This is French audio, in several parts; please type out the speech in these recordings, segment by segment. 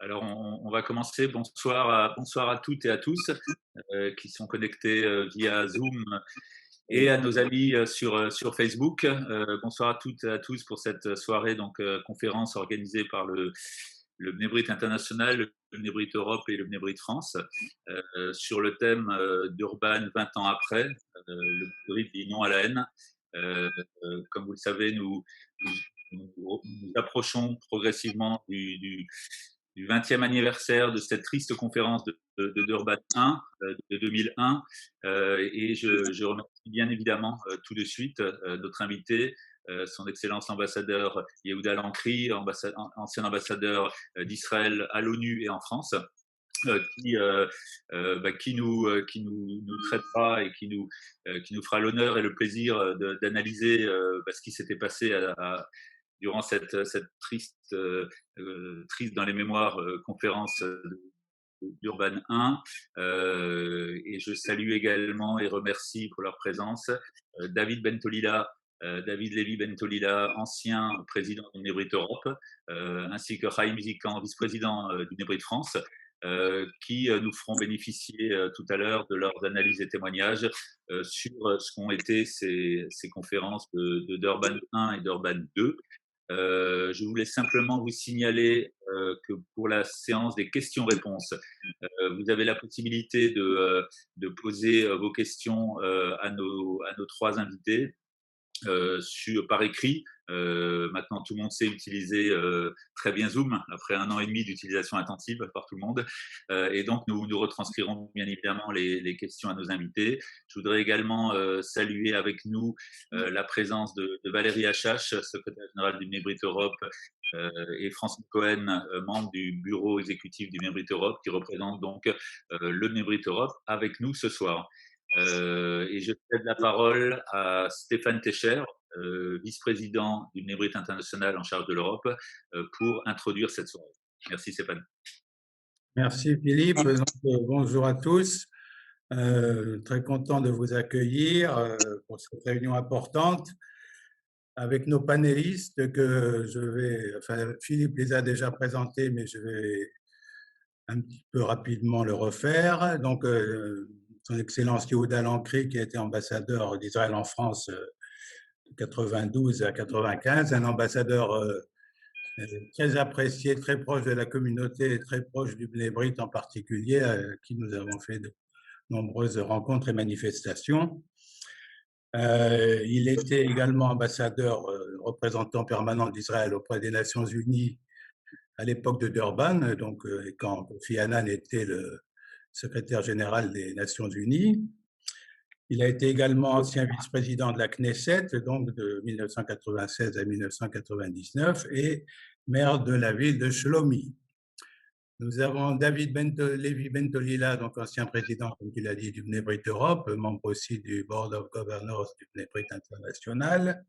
Alors, on va commencer. Bonsoir à toutes et à tous qui sont connectés via Zoom et à nos amis sur Facebook. Bonsoir à toutes et à tous pour cette soirée, donc conférence organisée par le Bnei International, le Bnei Europe et le Bnei France sur le thème d'Urban 20 ans après, le Bnei dit non à la haine. Comme vous le savez, nous approchons progressivement du 20e anniversaire de cette triste conférence de Durban 1 de 2001 et je remercie bien évidemment tout de suite notre invité, son Excellence l'ambassadeur Yehuda Lankri, ancien ambassadeur d'Israël à l'ONU et en France, qui nous traitera et qui nous fera l'honneur et le plaisir d'analyser ce qui s'était passé durant cette triste dans les mémoires conférence d'Urban 1. Et je salue également et remercie pour leur présence David Bentolila, David Lévy Bentolila, ancien président du Bnei Europe, ainsi que Chaim Zikan, vice-président du Bnei France, qui nous feront bénéficier tout à l'heure de leurs analyses et témoignages sur ce qu'ont été ces conférences de Durban 1 et Durban 2. Je voulais simplement vous signaler que pour la séance des questions-réponses, vous avez la possibilité de poser vos questions à nos trois invités par écrit. Maintenant, tout le monde sait utiliser très bien Zoom, après 1 an et demi d'utilisation intensive par tout le monde. Et donc, nous retranscrirons bien évidemment les questions à nos invités. Je voudrais également saluer avec nous la présence de Valérie Achache, secrétaire générale du Bnei Europe, et François Cohen, membre du bureau exécutif du Bnei Europe, qui représente donc le Bnei Europe avec nous ce soir. Et je cède la parole à Stéphane Techer, vice-président du Bnei International en charge de l'Europe, pour introduire cette soirée. Merci Stéphane. Merci Philippe. Donc, bonjour à tous. Très content de vous accueillir pour cette réunion importante avec nos panélistes Philippe les a déjà présentés, mais je vais un petit peu rapidement le refaire. Donc, son Excellence Yehuda Lankri, qui a été ambassadeur d'Israël en France de 92 à 95, un ambassadeur très apprécié, très proche de la communauté, très proche du Bnei Brit en particulier, avec qui nous avons fait de nombreuses rencontres et manifestations. Il était également ambassadeur, représentant permanent d'Israël auprès des Nations Unies à l'époque de Durban, donc quand Kofi Annan était le secrétaire général des Nations Unies. Il a été également ancien vice-président de la Knesset, donc de 1996 à 1999, et maire de la ville de Shlomi. Nous avons David Lévy Bentolila, donc ancien président, comme tu l'as dit, du Bnei Brit Europe, membre aussi du Board of Governors du Bnei Brit International,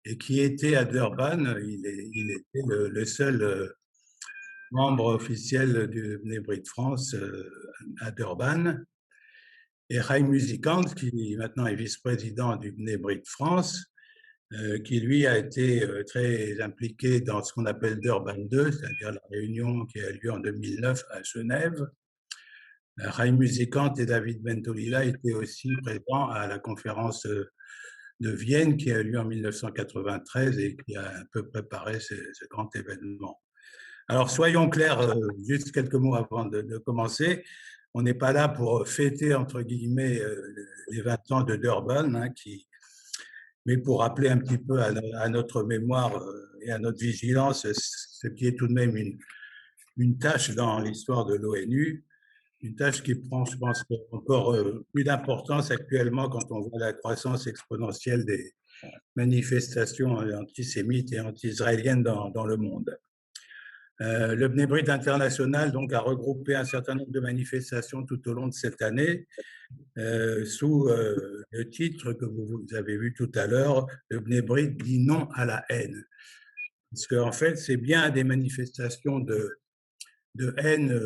et qui était à Durban. Il était le seul membre officiel du Bnei Brit France à Durban. Et Chaim Musikant, qui maintenant est vice-président du Bnei Brit France, qui lui a été très impliqué dans ce qu'on appelle Durban 2, c'est-à-dire la réunion qui a lieu en 2009 à Genève. Chaim Musikant et David Bentolila étaient aussi présents à la conférence de Vienne qui a eu lieu en 1993 et qui a un peu préparé ce grand événement. Alors, soyons clairs, juste quelques mots avant de commencer. On n'est pas là pour fêter, entre guillemets, les 20 ans de Durban, mais pour rappeler un petit peu à notre mémoire et à notre vigilance ce qui est tout de même une tâche dans l'histoire de l'ONU, une tâche qui prend, je pense, encore plus d'importance actuellement quand on voit la croissance exponentielle des manifestations antisémites et anti-israéliennes dans le monde. Le Bnei Brit International donc, a regroupé un certain nombre de manifestations tout au long de cette année sous le titre que vous avez vu tout à l'heure, le Bnei Brit dit non à la haine. Parce qu'en fait, c'est bien des manifestations de haine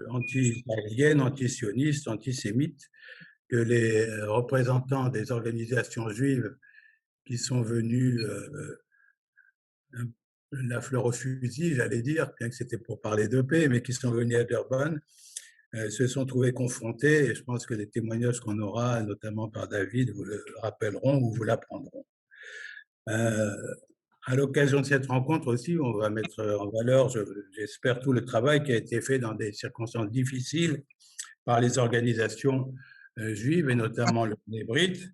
anti-israélienne, anti-sioniste, antisémite que les représentants des organisations juives qui sont venus la fleur au fusil, j'allais dire, bien que c'était pour parler de paix, mais qui sont venus à Durban, se sont trouvés confrontés, et je pense que les témoignages qu'on aura, notamment par David, vous le rappelleront ou vous l'apprendront. À l'occasion de cette rencontre aussi, on va mettre en valeur, j'espère, tout le travail qui a été fait dans des circonstances difficiles par les organisations juives, et notamment le Nébrite,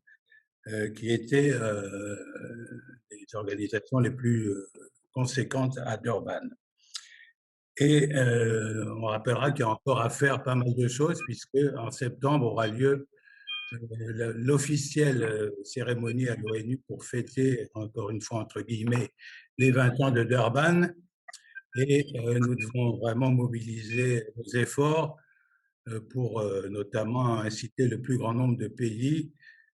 qui étaient les organisations les plus conséquentes à Durban. Et on rappellera qu'il y a encore à faire pas mal de choses, puisque en septembre aura lieu l'officielle cérémonie à l'ONU pour fêter, encore une fois, entre guillemets, les 20 ans de Durban. Et nous devons vraiment mobiliser nos efforts pour notamment inciter le plus grand nombre de pays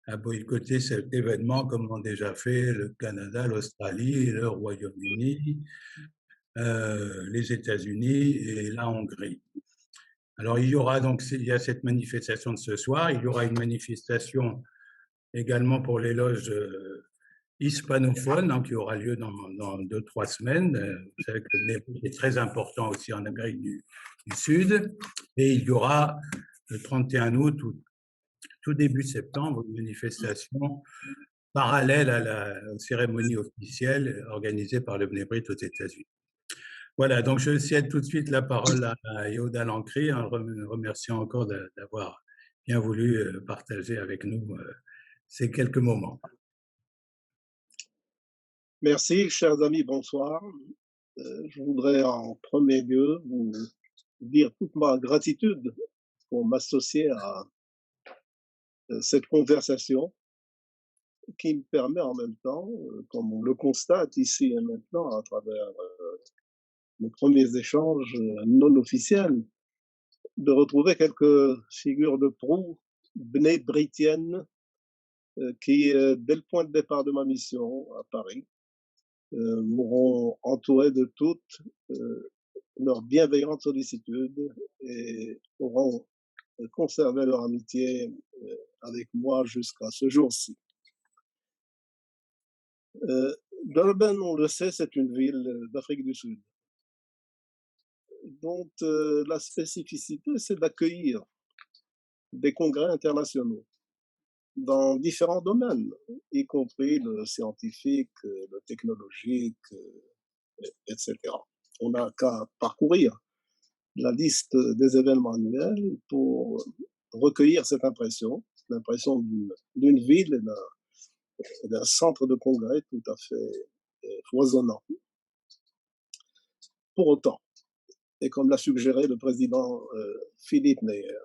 à boycotter cet événement, comme l'ont déjà fait le Canada, l'Australie, le Royaume-Uni, les États-Unis et la Hongrie. Alors, il y a cette manifestation de ce soir. Il y aura une manifestation également pour les loges hispanophones, hein, qui aura lieu dans 2-3 semaines. Vous savez que le Népal est très important aussi en Amérique du Sud. Et il y aura le 31 août ou tout début septembre une manifestation parallèle à la cérémonie officielle organisée par le Bnei aux États-Unis. Voilà, donc je cède tout de suite la parole à Yehuda Lancry, en remerciant encore d'avoir bien voulu partager avec nous ces quelques moments. Merci, chers amis, bonsoir. Je voudrais en premier lieu vous dire toute ma gratitude pour m'associer à cette conversation qui me permet en même temps, comme on le constate ici et maintenant à travers nos premiers échanges non officiels, de retrouver quelques figures de proue bné britiennes qui, dès le point de départ de ma mission à Paris, m'auront entouré de toute leur bienveillante sollicitude et auront conservé leur amitié avec moi jusqu'à ce jour-ci. Durban, on le sait, c'est une ville d'Afrique du Sud, dont la spécificité, c'est d'accueillir des congrès internationaux dans différents domaines, y compris le scientifique, le technologique, etc. On n'a qu'à parcourir la liste des événements annuels pour recueillir cette impression, l'impression d'une ville et d'un centre de congrès tout à fait foisonnant. Pour autant, et comme l'a suggéré le président Philippe Meyer,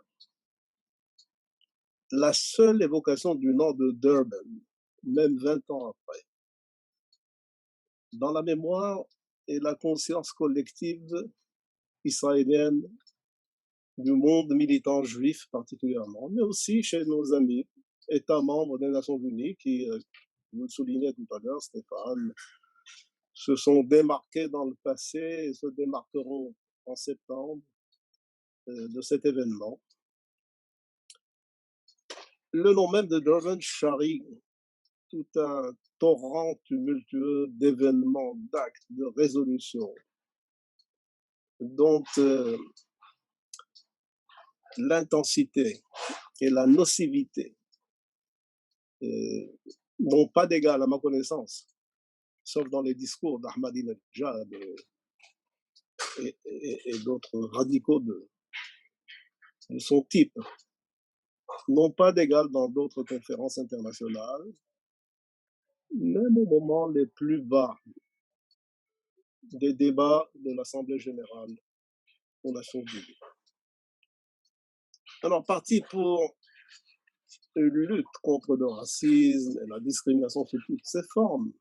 la seule évocation du nom de Durban, même 20 ans après, dans la mémoire et la conscience collective israélienne, du monde militant juif particulièrement, mais aussi chez nos amis, États membres des Nations Unies, qui, vous le soulignez tout à l'heure, Stéphane, se sont démarqués dans le passé et se démarqueront en septembre de cet événement. Le nom même de Durban charrie tout un torrent tumultueux d'événements, d'actes, de résolutions, dont l'intensité et la nocivité n'ont pas d'égal à ma connaissance, sauf dans les discours d'Ahmadinejad et d'autres radicaux de son type, n'ont pas d'égal dans d'autres conférences internationales, même au moment les plus bas des débats de l'Assemblée générale aux Nations unies. Alors, parti pour une lutte contre le racisme et la discrimination sous toutes ses formes,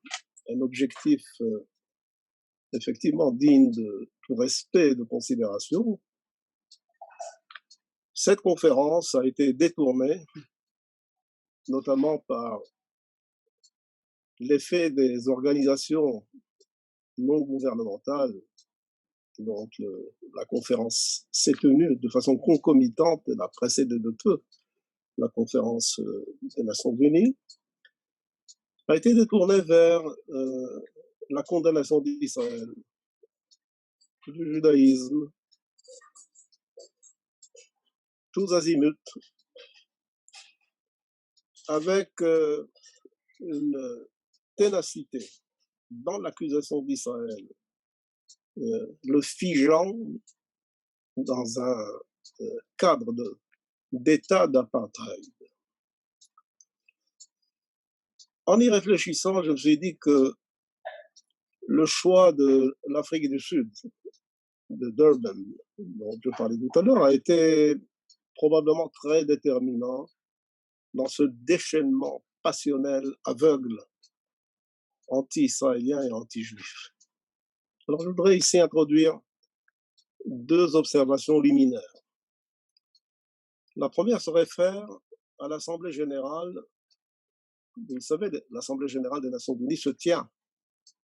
un objectif effectivement digne de tout respect et de considération, cette conférence a été détournée, notamment par l'effet des organisations non gouvernementales. Donc, la conférence s'est tenue de façon concomitante, elle a précédé de peu la conférence des Nations Unies, a été détournée vers la condamnation d'Israël, du judaïsme, tous azimuts, avec une ténacité dans l'accusation d'Israël, le figeant dans un cadre d'état d'apartheid. En y réfléchissant, je me suis dit que le choix de l'Afrique du Sud, de Durban, dont je parlais tout à l'heure, a été probablement très déterminant dans ce déchaînement passionnel aveugle anti-israélien et anti-juif. Alors je voudrais ici introduire deux observations liminaires. La première se réfère à l'Assemblée générale. Vous le savez, l'Assemblée générale des Nations unies se tient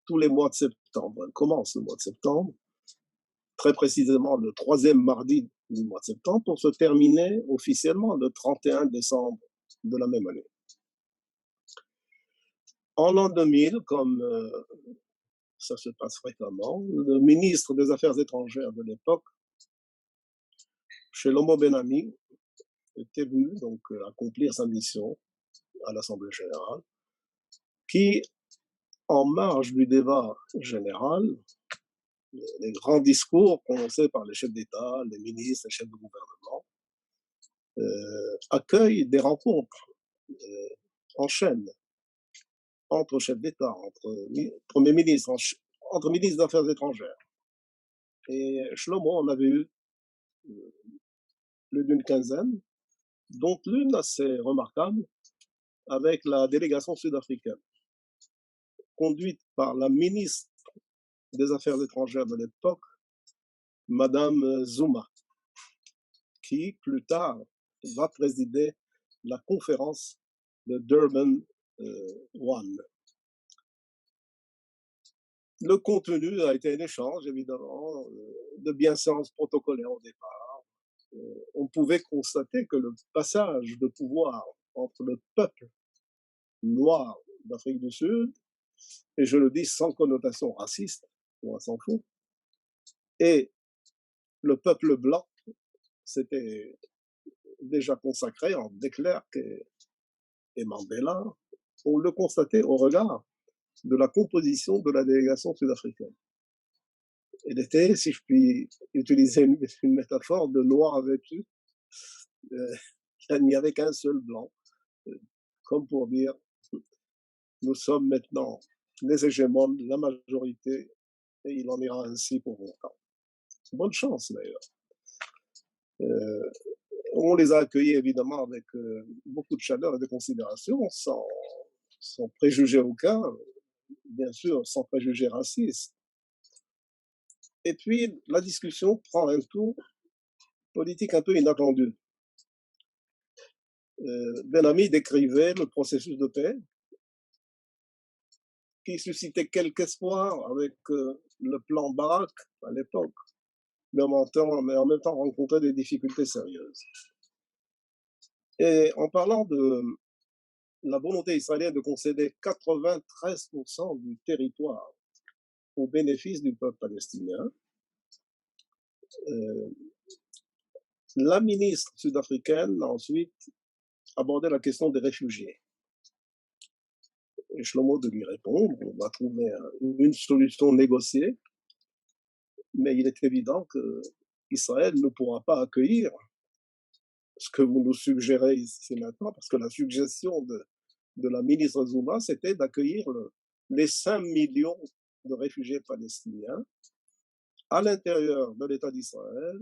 tous les mois de septembre. Elle commence le mois de septembre, très précisément le troisième mardi du mois de septembre, pour se terminer officiellement le 31 décembre de la même année. En l'an 2000, comme ça se passe fréquemment, le ministre des Affaires étrangères de l'époque, Shlomo Ben-Ami, était venu donc accomplir sa mission à l'Assemblée générale, qui, en marge du débat général, les grands discours prononcés par les chefs d'État, les ministres, les chefs de gouvernement, accueille des rencontres en chaîne entre chefs d'État, entre premiers ministres, entre ministres des Affaires étrangères. Et Shlomo en avait eu plus d'une quinzaine, dont l'une assez remarquable avec la délégation sud-africaine, conduite par la ministre des Affaires étrangères de l'époque, Madame Zuma, qui plus tard va présider la conférence de Durban One. Le contenu a été un échange, évidemment, de bienséance protocolaire au départ. On pouvait constater que le passage de pouvoir entre le peuple noir d'Afrique du Sud, et je le dis sans connotation raciste, on s'en fout, et le peuple blanc, c'était déjà consacré en De Klerk et Mandela. On le constatait au regard de la composition de la délégation sud-africaine. Elle était, si je puis utiliser une métaphore, de noir vêtu. Il n'y avait qu'un seul blanc, comme pour dire, nous sommes maintenant les hégémons, la majorité, et il en ira ainsi pour longtemps. Bonne chance d'ailleurs. On les a accueillis évidemment avec beaucoup de chaleur et de considération, sans préjugés aucun, bien sûr, sans préjugés racistes. Et puis, la discussion prend un tour politique un peu inattendu. Ben-Ami décrivait le processus de paix qui suscitait quelque espoir avec le plan Barak à l'époque, mais en même temps rencontrait des difficultés sérieuses. Et en parlant de la volonté israélienne de concéder 93% du territoire au bénéfice du peuple palestinien, la ministre sud-africaine a ensuite abordé la question des réfugiés. Et Shlomo de lui répondre, on va trouver une solution négociée, mais il est évident qu'Israël ne pourra pas accueillir ce que vous nous suggérez ici maintenant, parce que la suggestion de la ministre Zuma, c'était d'accueillir les 5 millions de réfugiés palestiniens à l'intérieur de l'État d'Israël,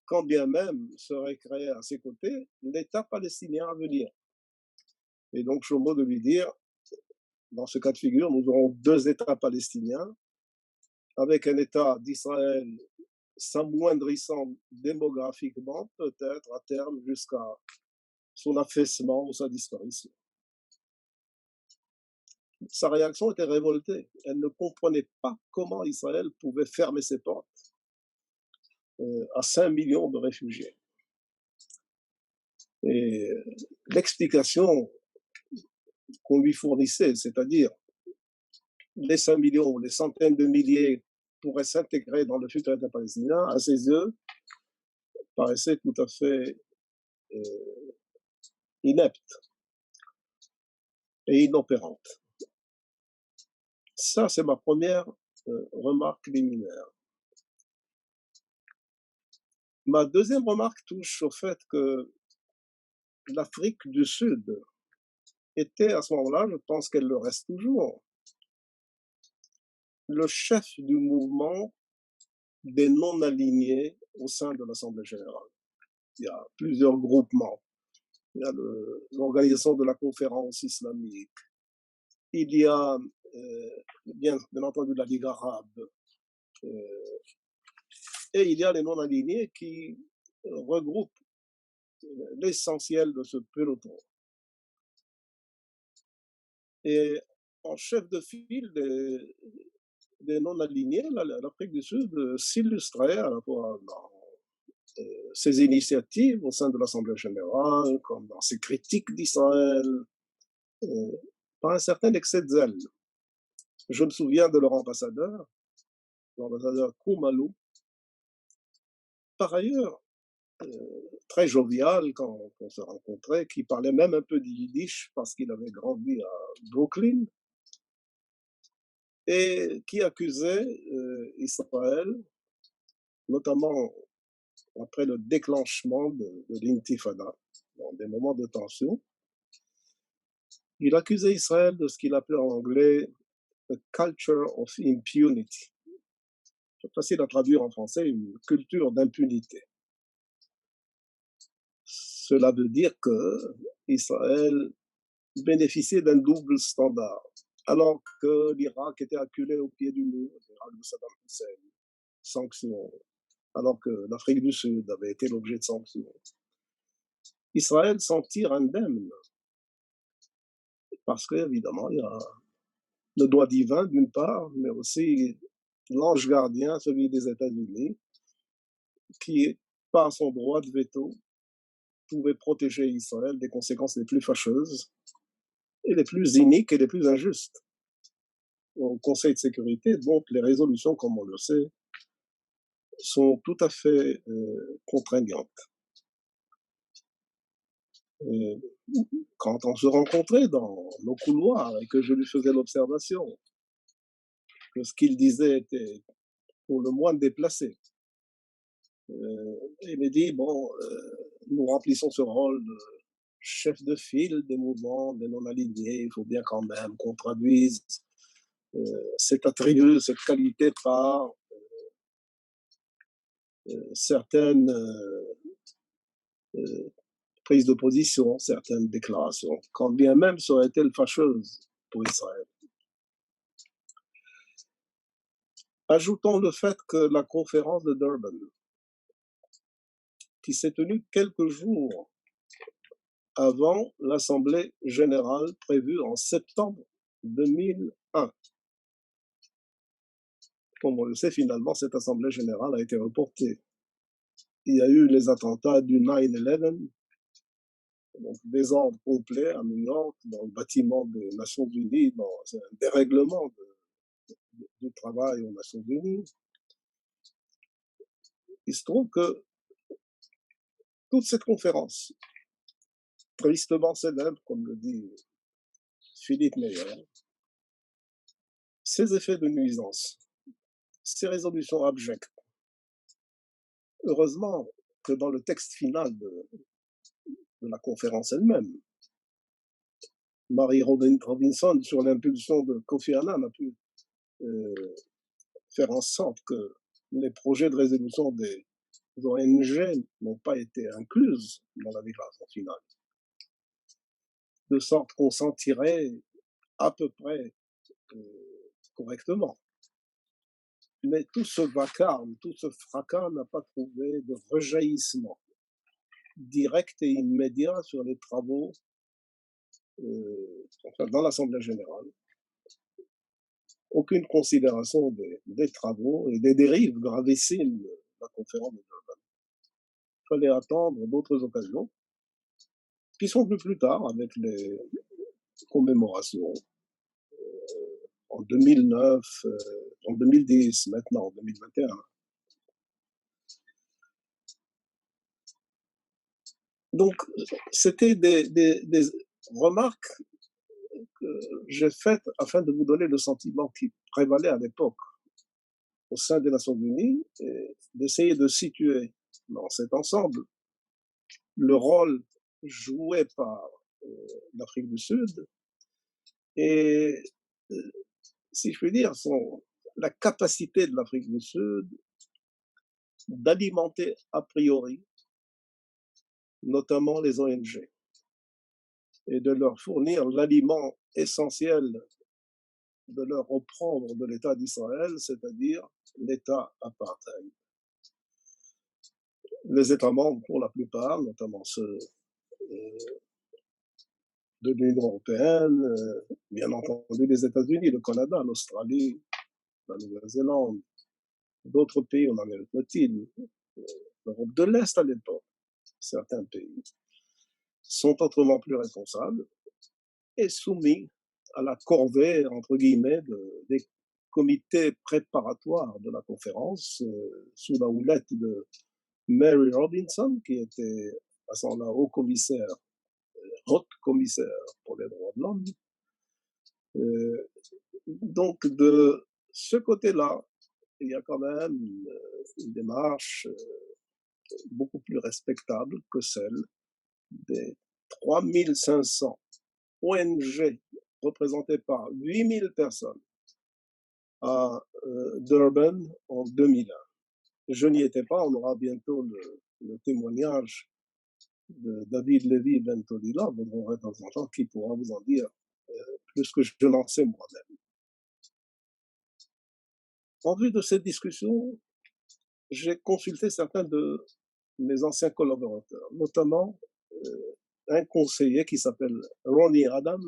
quand bien même serait créé à ses côtés l'État palestinien à venir. Et donc, Shlomo de lui dire, dans ce cas de figure, nous aurons 2 États palestiniens, avec un État d'Israël s'amoindrissant démographiquement, peut-être à terme jusqu'à son affaissement ou sa disparition. Sa réaction était révoltée. Elle ne comprenait pas comment Israël pouvait fermer ses portes à 5 millions de réfugiés. Et l'explication qu'on lui fournissait, c'est-à-dire les 5 millions ou les centaines de milliers pourraient s'intégrer dans le futur État palestinien, à ses yeux, paraissait tout à fait inepte et inopérante. Ça, c'est ma première remarque liminaire. Ma deuxième remarque touche au fait que l'Afrique du Sud était à ce moment-là, je pense qu'elle le reste toujours, le chef du mouvement des non-alignés au sein de l'Assemblée générale. Il y a plusieurs groupements. Il y a l'organisation de la conférence islamique. Il y a bien entendu la Ligue arabe. Et il y a les non-alignés qui regroupent l'essentiel de ce peloton. Et en chef de file des non-alignés, l'Afrique du Sud s'illustrait à la fois dans ses initiatives au sein de l'Assemblée générale, comme dans ses critiques d'Israël, par un certain excès de zèle. Je me souviens de leur ambassadeur, l'ambassadeur Koumalou, par ailleurs très jovial quand on se rencontrait, qui parlait même un peu de yiddish parce qu'il avait grandi à Brooklyn, et qui accusait Israël, notamment après le déclenchement de l'intifada, dans des moments de tension. Il accusait Israël de ce qu'il appelait en anglais a culture of impunity. C'est facile à traduire en français, une culture d'impunité. Cela veut dire que Israël bénéficiait d'un double standard, alors que l'Irak était acculé au pied du mur, l'Irak de Saddam Hussein, sanctions, alors que l'Afrique du Sud avait été l'objet de sanctions. Israël s'en tire indemne, parce qu'évidemment, il y a le doigt divin d'une part, mais aussi l'ange gardien, celui des États-Unis, qui, par son droit de veto, pouvait protéger Israël des conséquences les plus fâcheuses et les plus iniques et les plus injustes. Au Conseil de sécurité, donc les résolutions, comme on le sait, sont tout à fait contraignantes. Quand on se rencontrait dans nos couloirs et que je lui faisais l'observation que ce qu'il disait était pour le moins déplacé, il me dit, bon, nous remplissons ce rôle de chef de file des mouvements, des non-alignés, il faut bien quand même qu'on traduise cet attribut, cette qualité par certaines prises de position, certaines déclarations, quand bien même seraient-elles fâcheuses pour Israël. Ajoutons le fait que la conférence de Durban, qui s'est tenue quelques jours avant l'Assemblée générale prévue en septembre 2001, comme on le sait, finalement, cette Assemblée générale a été reportée. Il y a eu les attentats du 9/11, donc désordre complet à New York, dans le bâtiment des Nations Unies, c'est un dérèglement du travail aux Nations Unies. Il se trouve que toute cette conférence, tristement célèbre, comme le dit Philippe Meyer, ses effets de nuisance, ses résolutions abjectes, heureusement que dans le texte final de la conférence elle-même, Mary Robinson, sur l'impulsion de Kofi Annan, a pu faire en sorte que les projets de résolution des ONG n'ont pas été incluses dans la déclaration finale, de sorte qu'on s'en tirait à peu près correctement. Mais tout ce vacarme, tout ce fracas n'a pas trouvé de rejaillissement direct et immédiat sur les travaux dans l'Assemblée générale. Aucune considération des travaux et des dérives gravissimes de la conférence de Durban. Il fallait attendre d'autres occasions qui sont venues plus tard avec les commémorations en 2009, en 2010, maintenant en 2021. Donc, c'était des remarques que j'ai faites afin de vous donner le sentiment qui prévalait à l'époque au sein des Nations Unies et d'essayer de situer dans cet ensemble le rôle joué par l'Afrique du Sud et, si je puis dire, la capacité de l'Afrique du Sud d'alimenter a priori, notamment les ONG, et de leur fournir l'aliment essentiel de leur reprendre de l'État d'Israël, c'est-à-dire l'État apartheid. Les États membres, pour la plupart, notamment ceux de l'Union européenne, bien entendu les États-Unis, le Canada, l'Australie, la Nouvelle-Zélande, d'autres pays en Amérique latine, l'Europe de l'Est à l'époque, certains pays, sont autrement plus responsables et soumis à la corvée, entre guillemets, des comités préparatoires de la conférence, sous la houlette de Mary Robinson, qui était à ce moment-là haute commissaire pour les droits de l'homme. Donc, de ce côté-là, il y a quand même une démarche beaucoup plus respectable que celle des 3500 ONG représentées par 8000 personnes à Durban en 2001. Je n'y étais pas, on aura bientôt le témoignage de David Lévy Ben Tolila, votre représentant, qui pourra vous en dire plus que je n'en sais moi-même. En vue de cette discussion, j'ai consulté certains de mes anciens collaborateurs, notamment un conseiller qui s'appelle Ronnie Adam,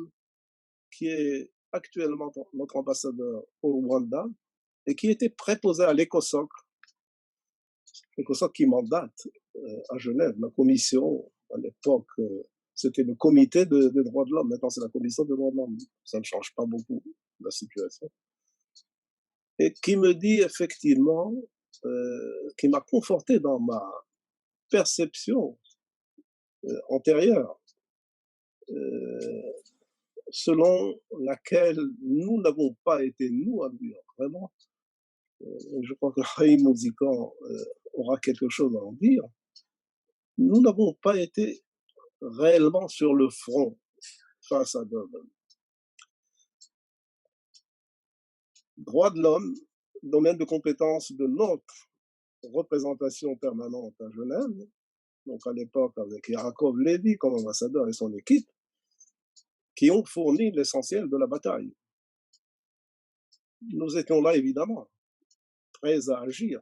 qui est actuellement notre ambassadeur au Rwanda et qui était préposé à l'ECOSOC qui mandate à Genève, la commission, à l'époque, c'était le comité des droits de l'homme, maintenant c'est la commission des droits de l'homme. Ça ne change pas beaucoup la situation. Et qui me dit effectivement, qui m'a conforté dans ma perception antérieure, selon laquelle nous n'avons pas été, nous, à New York, vraiment. Je crois que Raïm Mouzikan aura quelque chose à en dire. Nous n'avons pas été réellement sur le front face à Durban. Droits de l'homme, domaine de compétence de notre représentation permanente à Genève, donc à l'époque avec Yaakov Levy comme ambassadeur et son équipe, qui ont fourni l'essentiel de la bataille. Nous étions là, évidemment, prêts à agir,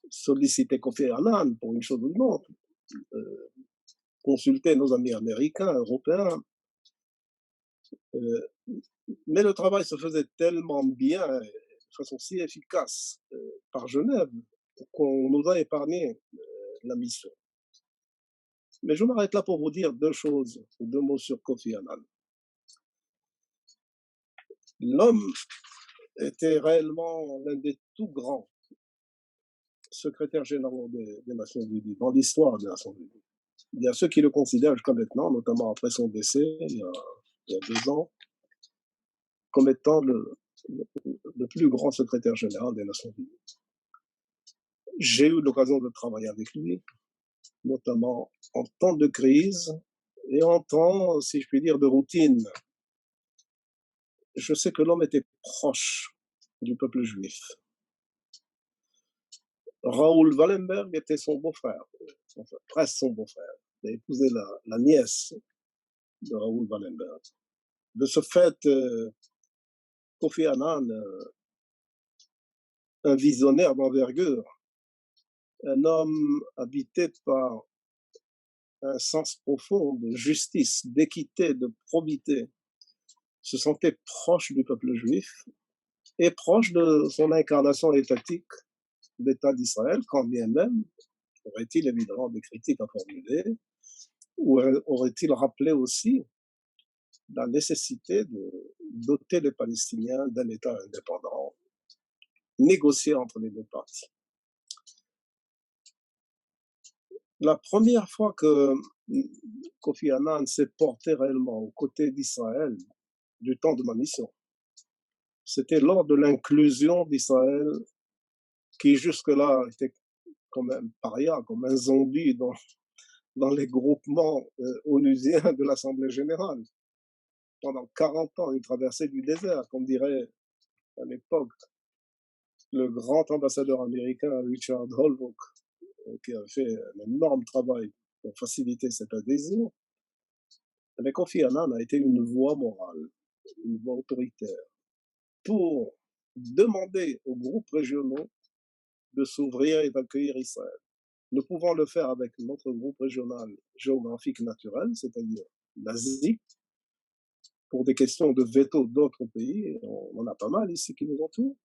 solliciter Kofi Annan pour une chose ou une autre, consulter nos amis américains, européens. Mais le travail se faisait tellement bien, de façon si efficace par Genève, qu'on nous a épargné la mission. Mais je m'arrête là pour vous dire deux mots sur Kofi Annan. L'homme était réellement l'un des tout grands secrétaires généraux des Nations Unies, dans l'histoire des Nations Unies. Il y a ceux qui le considèrent jusqu'à maintenant, notamment après son décès, il y a 2 ans, comme étant le plus grand secrétaire général des Nations Unies. J'ai eu l'occasion de travailler avec lui, notamment en temps de crise et en temps, si je puis dire, de routine. Je sais que l'homme était proche du peuple juif. Raoul Wallenberg était son beau-frère, enfin, presque son beau-frère. Il a épousé la nièce de Raoul Wallenberg. De ce fait, Kofi Annan, un visionnaire d'envergure, un homme habité par un sens profond de justice, d'équité, de probité, se sentait proche du peuple juif et proche de son incarnation étatique d'État d'Israël, quand bien même aurait-il évidemment des critiques à formuler, ou aurait-il rappelé aussi la nécessité de doter les Palestiniens d'un État indépendant, négocié entre les deux parties. La première fois que Kofi Annan s'est porté réellement aux côtés d'Israël du temps de ma mission, c'était lors de l'inclusion d'Israël, qui jusque-là était comme un paria, comme un zombie dans les groupements onusiens de l'Assemblée générale. Pendant 40 ans, une traversée du désert, comme dirait à l'époque le grand ambassadeur américain Richard Holbrooke, qui a fait un énorme travail pour faciliter cette adhésion. Mais Kofi Annan a été une voix morale, une voix autoritaire, pour demander aux groupes régionaux de s'ouvrir et d'accueillir Israël. Nous pouvons le faire avec notre groupe régional géographique naturel, c'est-à-dire l'Asie, pour des questions de veto d'autres pays. On en a pas mal ici qui nous entourent.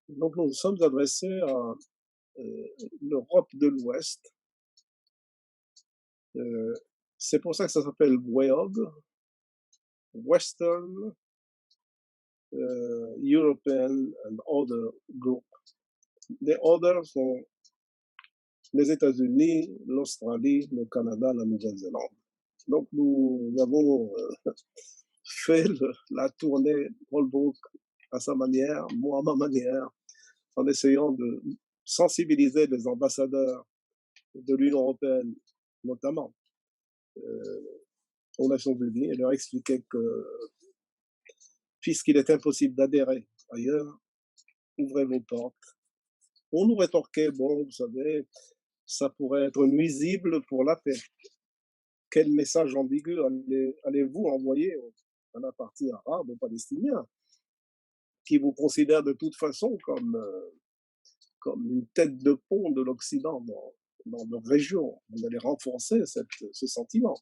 Donc nous nous sommes adressés à l'Europe de l'Ouest. C'est pour ça que ça s'appelle WEOG, Western European and Other Group. Les Other sont les États-Unis, l'Australie, le Canada, la Nouvelle-Zélande. Donc nous avons fait la tournée Holbrooke à sa manière, moi à ma manière, en essayant de sensibiliser les ambassadeurs de l'Union européenne, notamment aux Nations Unies, et leur expliquer que puisqu'il est impossible d'adhérer ailleurs, ouvrez vos portes. On nous rétorquait, bon, vous savez, ça pourrait être nuisible pour la paix. Quel message ambigu allez-vous envoyer à la partie arabe, aux Palestiniens, qui vous considèrent de toute façon comme une tête de pont de l'Occident dans leur région? Vous allez renforcer ce sentiment.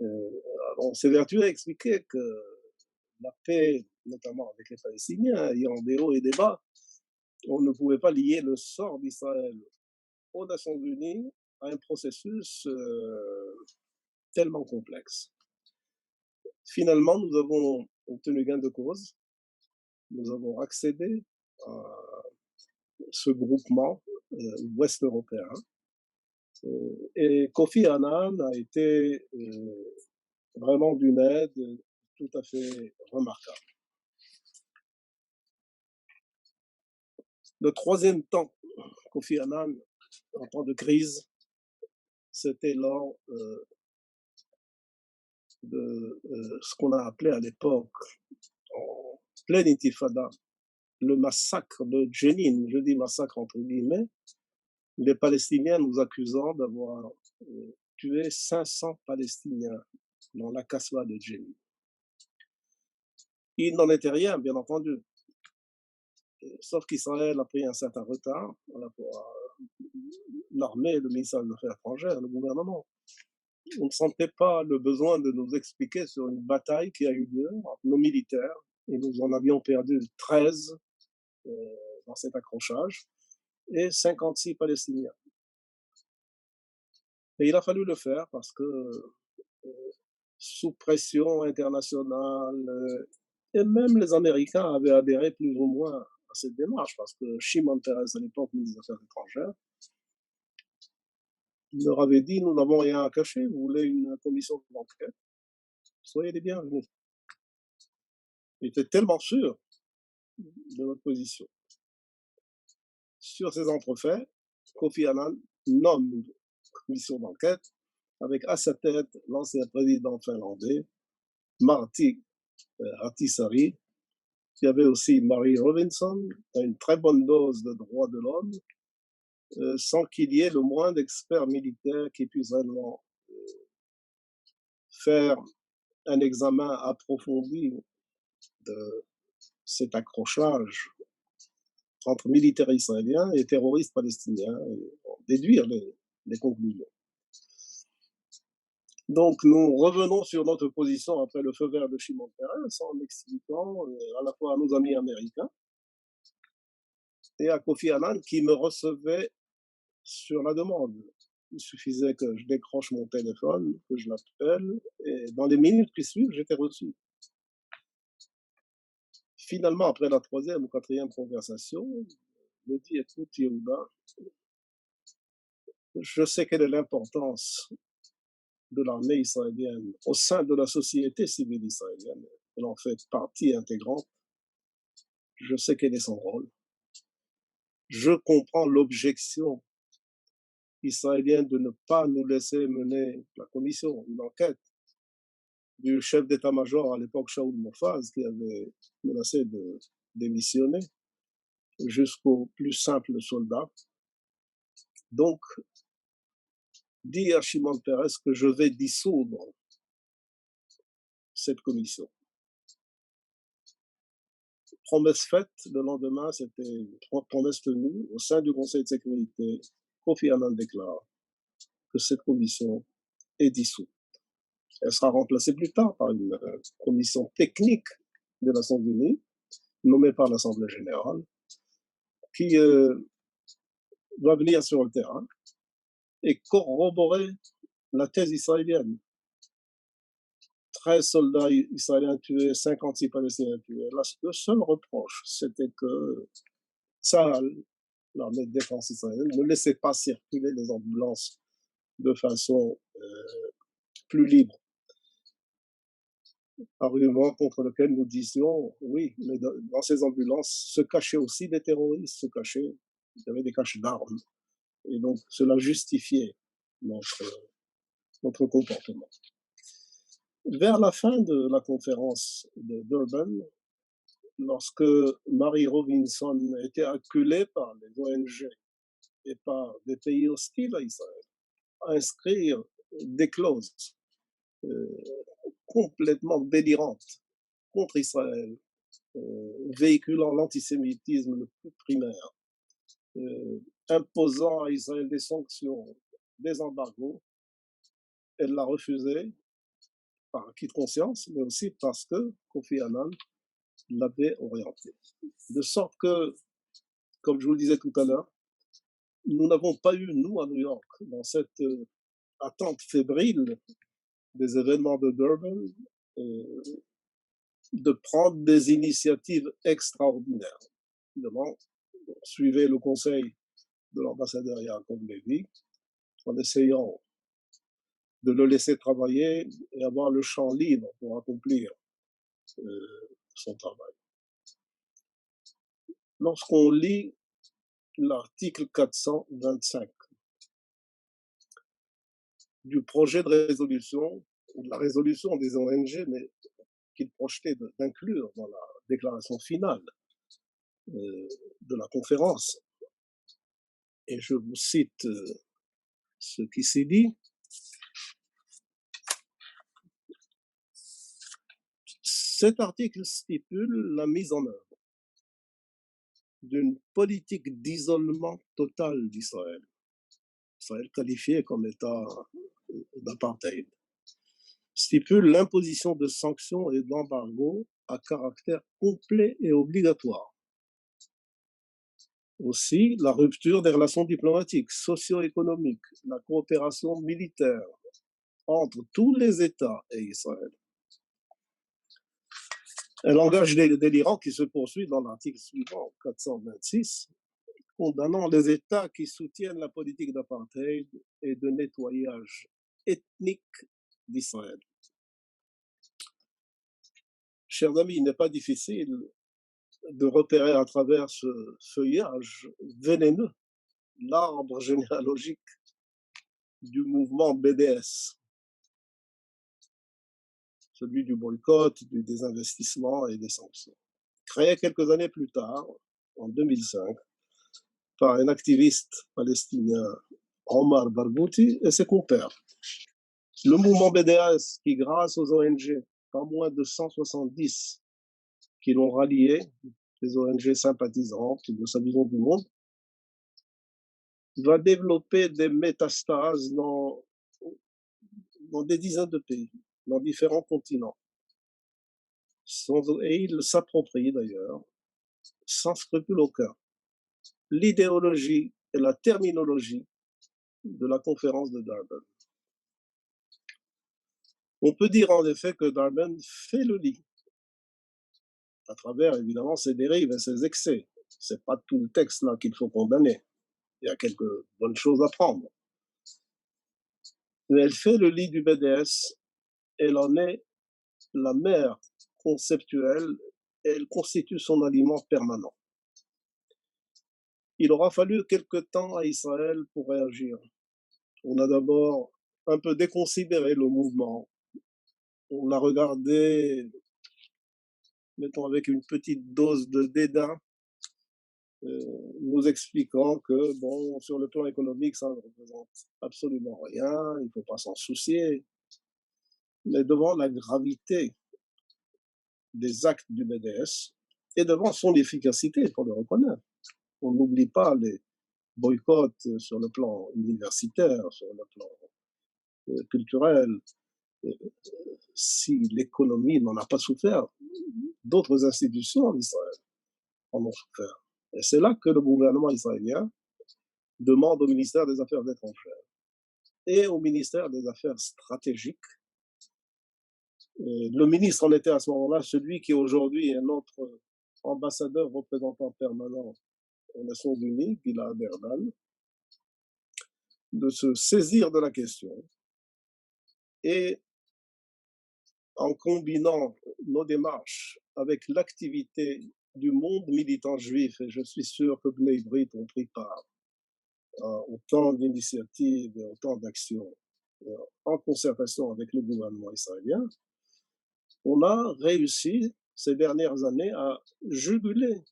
On s'est vertué à expliquer que la paix, notamment avec les Palestiniens, ayant des hauts et des bas, on ne pouvait pas lier le sort d'Israël aux Nations Unies à un processus tellement complexe. Finalement, nous avons obtenu gain de cause. Nous avons accédé à ce groupement ouest européen. Et Kofi Annan a été vraiment d'une aide tout à fait remarquable. Le troisième temps, Kofi Annan, en temps de crise, c'était lors de ce qu'on a appelé à l'époque, en pleine intifada, le massacre de Jenin. Je dis massacre entre guillemets, les Palestiniens nous accusant d'avoir tué 500 Palestiniens dans la Kasbah de Jenin. Il n'en était rien, bien entendu. Sauf qu'Israël a pris un certain retard par rapport à l'armée, le ministère des Affaires étrangères, le gouvernement. On ne sentait pas le besoin de nous expliquer sur une bataille qui a eu lieu entre nos militaires, et nous en avions perdu 13 dans cet accrochage, et 56 Palestiniens. Et il a fallu le faire parce que sous pression internationale, et même les Américains avaient adhéré plus ou moins à cette démarche, parce que Shimon Peres, à l'époque, ministre des Affaires étrangères, il leur avait dit, nous n'avons rien à cacher, vous voulez une commission d'enquête, soyez les bienvenus. Il était tellement sûr de notre position. Sur ces entrefaits, Kofi Annan nomme une commission d'enquête avec à sa tête l'ancien président finlandais, Martti Ahtisaari. Il y avait aussi Mary Robinson, une très bonne dose de droits de l'homme, sans qu'il y ait le moindre expert militaire qui puisse réellement faire un examen approfondi de cet accrochage entre militaires israéliens et terroristes palestiniens, et déduire les conclusions. Donc nous revenons sur notre position après le feu vert de Shimon Peres en expliquant à la fois à nos amis américains et à Kofi Annan qui me recevait sur la demande. Il suffisait que je décroche mon téléphone, que je l'appelle, et dans les minutes qui suivent, j'étais reçu. Finalement, après la troisième ou quatrième conversation, il me dit, écoute, Yehuda, je sais quelle est l'importance de l'armée israélienne au sein de la société civile israélienne. Elle en fait partie intégrante. Je sais quel est son rôle. Je comprends l'objection israélienne de ne pas nous laisser mener la commission, une enquête du chef d'état-major à l'époque, Shaoul Mofaz, qui avait menacé de démissionner jusqu'au plus simple soldat. Donc, dit à Shimon Peres que je vais dissoudre cette commission. Promesse faite, le lendemain, c'était une promesse tenue au sein du Conseil de sécurité. Kofi Annan déclare que cette commission est dissoute. Elle sera remplacée plus tard par une commission technique des Nations Unies, nommée par l'Assemblée générale, qui va venir sur le terrain et corroborer la thèse israélienne. 13 soldats israéliens tués, 56 Palestiniens tués. Le seul reproche, c'était que Tsahal, l'armée de défense israélienne, ne laissait pas circuler les ambulances de façon plus libre. Argument contre lequel nous disions, oui, mais dans ces ambulances se cachaient aussi des terroristes, il y avait des caches d'armes. Et donc, cela justifiait notre comportement. Vers la fin de la conférence de Durban, lorsque Mary Robinson était acculée par les ONG et par des pays hostiles à Israël à inscrire des clauses complètement délirantes contre Israël, véhiculant l'antisémitisme le plus primaire, imposant à Israël des sanctions, des embargos, elle l'a refusé par acquis de conscience, mais aussi parce que Kofi Annan l'avait orienté. De sorte que, comme je vous le disais tout à l'heure, nous n'avons pas eu, nous, à New York, dans cette attente fébrile des événements de Durban, de prendre des initiatives extraordinaires. Évidemment, suivez le conseil de l'ambassadeur Yaakov Levy en essayant de le laisser travailler et avoir le champ libre pour accomplir son travail. Lorsqu'on lit l'article 425 du projet de résolution, de la résolution des ONG, mais qu'il projetait d'inclure dans la déclaration finale de la conférence, et je vous cite ce qui s'est dit. Cet article stipule la mise en œuvre d'une politique d'isolement total d'Israël, Israël qualifié comme État d'apartheid, stipule l'imposition de sanctions et d'embargos à caractère complet et obligatoire. Aussi, la rupture des relations diplomatiques, socio-économiques, la coopération militaire entre tous les États et Israël. Un langage délirant qui se poursuit dans l'article suivant, 426, condamnant les États qui soutiennent la politique d'apartheid et de nettoyage ethnique d'Israël. Chers amis, il n'est pas difficile de repérer à travers ce feuillage vénéneux l'arbre généalogique du mouvement BDS, celui du boycott, du désinvestissement et des sanctions. Créé quelques années plus tard, en 2005, par un activiste palestinien, Omar Barghouti, et ses compères. Le mouvement BDS, qui grâce aux ONG, pas moins de 170 qui l'ont rallié, des ONG sympathisantes de sa vision du monde, va développer des métastases dans des dizaines de pays, dans différents continents. Et il s'approprie d'ailleurs, sans scrupule aucun, l'idéologie et la terminologie de la conférence de Durban. On peut dire en effet que Durban fait le lit, à travers évidemment ses dérives et ses excès. Ce n'est pas tout le texte là qu'il faut condamner. Il y a quelques bonnes choses à prendre. Mais elle fait le lit du BDS, elle en est la mère conceptuelle, elle constitue son aliment permanent. Il aura fallu quelque temps à Israël pour réagir. On a d'abord un peu déconsidéré le mouvement. On l'a regardé, mettons, avec une petite dose de dédain, nous expliquant que, bon, sur le plan économique, ça ne représente absolument rien, il ne faut pas s'en soucier. Mais devant la gravité des actes du BDS et devant son efficacité, il faut le reconnaître. On n'oublie pas les boycotts sur le plan universitaire, sur le plan culturel. Si l'économie n'en a pas souffert, d'autres institutions en Israël en ont souffert. Et c'est là que le gouvernement israélien demande au ministère des Affaires étrangères et au ministère des Affaires stratégiques. Le ministre en était à ce moment-là celui qui aujourd'hui est notre ambassadeur représentant permanent aux Nations Unies, Gilad Erdan, de se saisir de la question et en combinant nos démarches avec l'activité du monde militant juif, et je suis sûr que Bnei Brit ont pris part à autant d'initiatives et autant d'actions en concertation avec le gouvernement israélien, on a réussi ces dernières années à juguler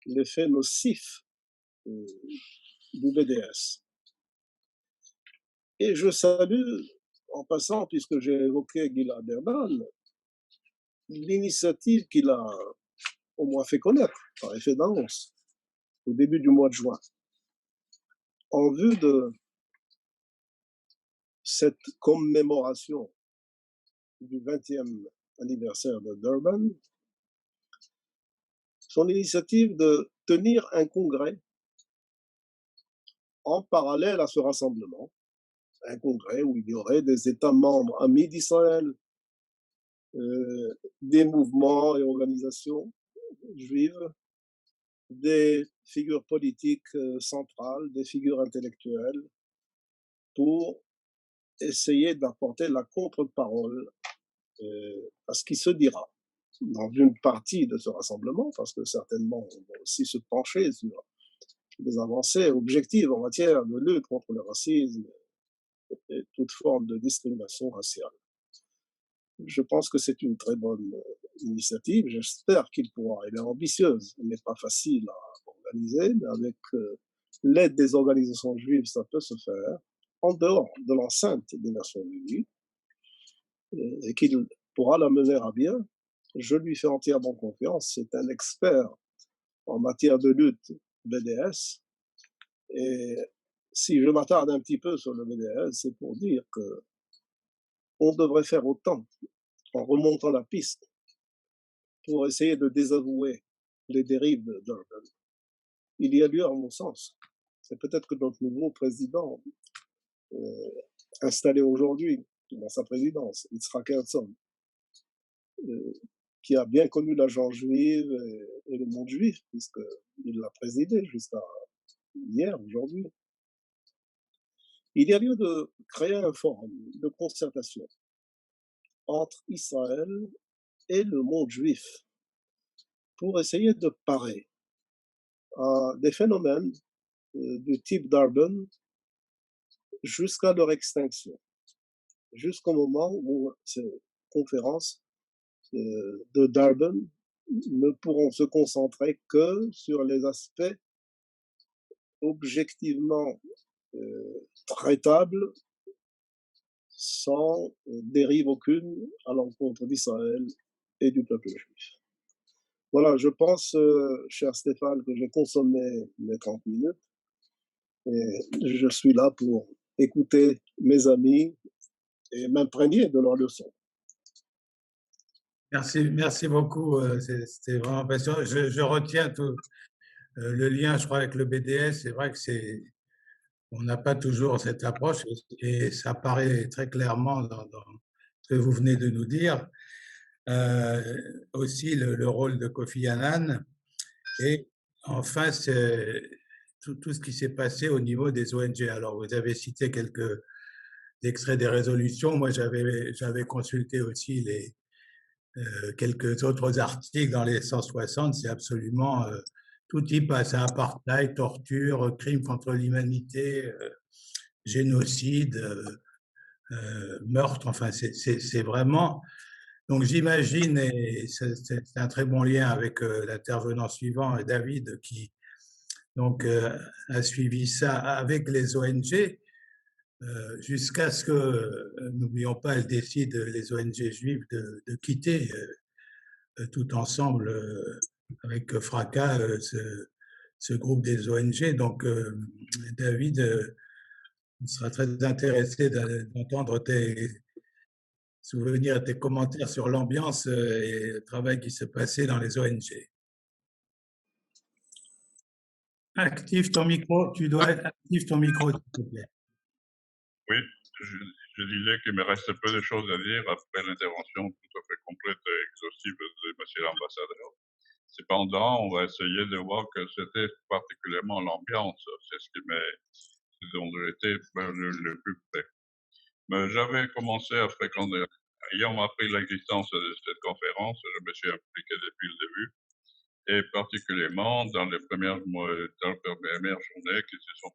l'effet nocif du BDS. Et je salue, en passant, puisque j'ai évoqué Gilad Erdan, l'initiative qu'il a au moins fait connaître par effet d'annonce au début du mois de juin, en vue de cette commémoration du 20e anniversaire de Durban, son initiative de tenir un congrès en parallèle à ce rassemblement, un congrès où il y aurait des États membres amis d'Israël, des mouvements et organisations juives, des figures politiques centrales, des figures intellectuelles, pour essayer d'apporter la contre-parole à ce qui se dira dans une partie de ce rassemblement, parce que certainement on va aussi se pencher sur des avancées objectives en matière de lutte contre le racisme et toute forme de discrimination raciale. Je pense que c'est une très bonne initiative. J'espère qu'il pourra. Elle est ambitieuse, elle n'est pas facile à organiser, mais avec l'aide des organisations juives, ça peut se faire en dehors de l'enceinte des Nations Unies et qu'il pourra la mener à bien. Je lui fais entièrement confiance. C'est un expert en matière de lutte BDS. Et si je m'attarde un petit peu sur le BDS, c'est pour dire que on devrait faire autant en remontant la piste pour essayer de désavouer les dérives de Durban. Il y a lieu, à mon sens. C'est peut-être que notre nouveau président, installé aujourd'hui dans sa présidence, Yitzhak Herzog, qui a bien connu la gente juive et le monde juif, puisqu'il l'a présidé jusqu'à hier, aujourd'hui. Il y a lieu de créer un forum de concertation entre Israël et le monde juif pour essayer de parer à des phénomènes du type Durban jusqu'à leur extinction, jusqu'au moment où ces conférences de Durban ne pourront se concentrer que sur les aspects objectivement traitables sans dérive aucune à l'encontre d'Israël et du peuple juif. Voilà, je pense, cher Stéphane, que j'ai consommé mes 30 minutes et je suis là pour écouter mes amis et m'imprégner de leurs leçons. Merci beaucoup. C'était vraiment passionnant. Je retiens tout le lien, je crois, avec le BDS. C'est vrai que c'est On n'a pas toujours cette approche et ça paraît très clairement dans ce que vous venez de nous dire. Aussi le rôle de Kofi Annan et enfin tout ce qui s'est passé au niveau des ONG. Alors vous avez cité quelques extraits des résolutions. Moi j'avais consulté aussi quelques autres articles dans les 160. C'est absolument tout y passe, apartheid, torture, crimes contre l'humanité, génocide, meurtre, enfin c'est vraiment. Donc j'imagine, et c'est un très bon lien avec l'intervenant suivant, David, qui donc a suivi ça avec les ONG jusqu'à ce que, n'oublions pas, elles décident, les ONG juives, de quitter tout ensemble avec fracas ce groupe des ONG. Donc David, on sera très intéressé d'entendre tes souvenirs et tes commentaires sur l'ambiance et le travail qui s'est passé dans les ONG. Active ton micro, tu dois être actif ton micro, s'il te plaît. Oui, je disais qu'il me reste peu de choses à dire après l'intervention tout à fait complète et exhaustive de M. l'ambassadeur. Cependant, on va essayer de voir que c'était particulièrement l'ambiance, c'est ce dont j'étais le plus près. Mais j'avais commencé à fréquenter, ayant appris l'existence de cette conférence, je me suis impliqué depuis le début, et particulièrement dans les premières journées qui se sont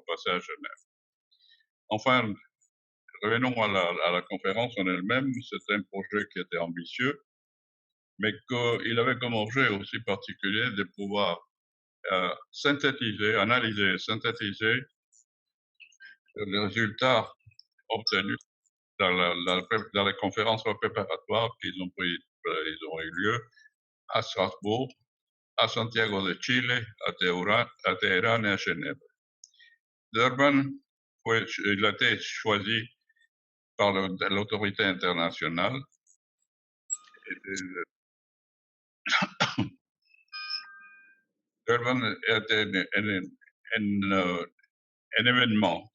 passées à Genève. Enfin, revenons à la conférence en elle-même. C'était un projet qui était ambitieux, mais qu'il avait comme objet aussi particulier de pouvoir analyser et synthétiser les résultats obtenus dans les conférences préparatoires ils ont eu lieu à Strasbourg, à Santiago de Chile, à Téhéran et à Genève. Durban, il a été choisi par l'autorité internationale. Durban était un événement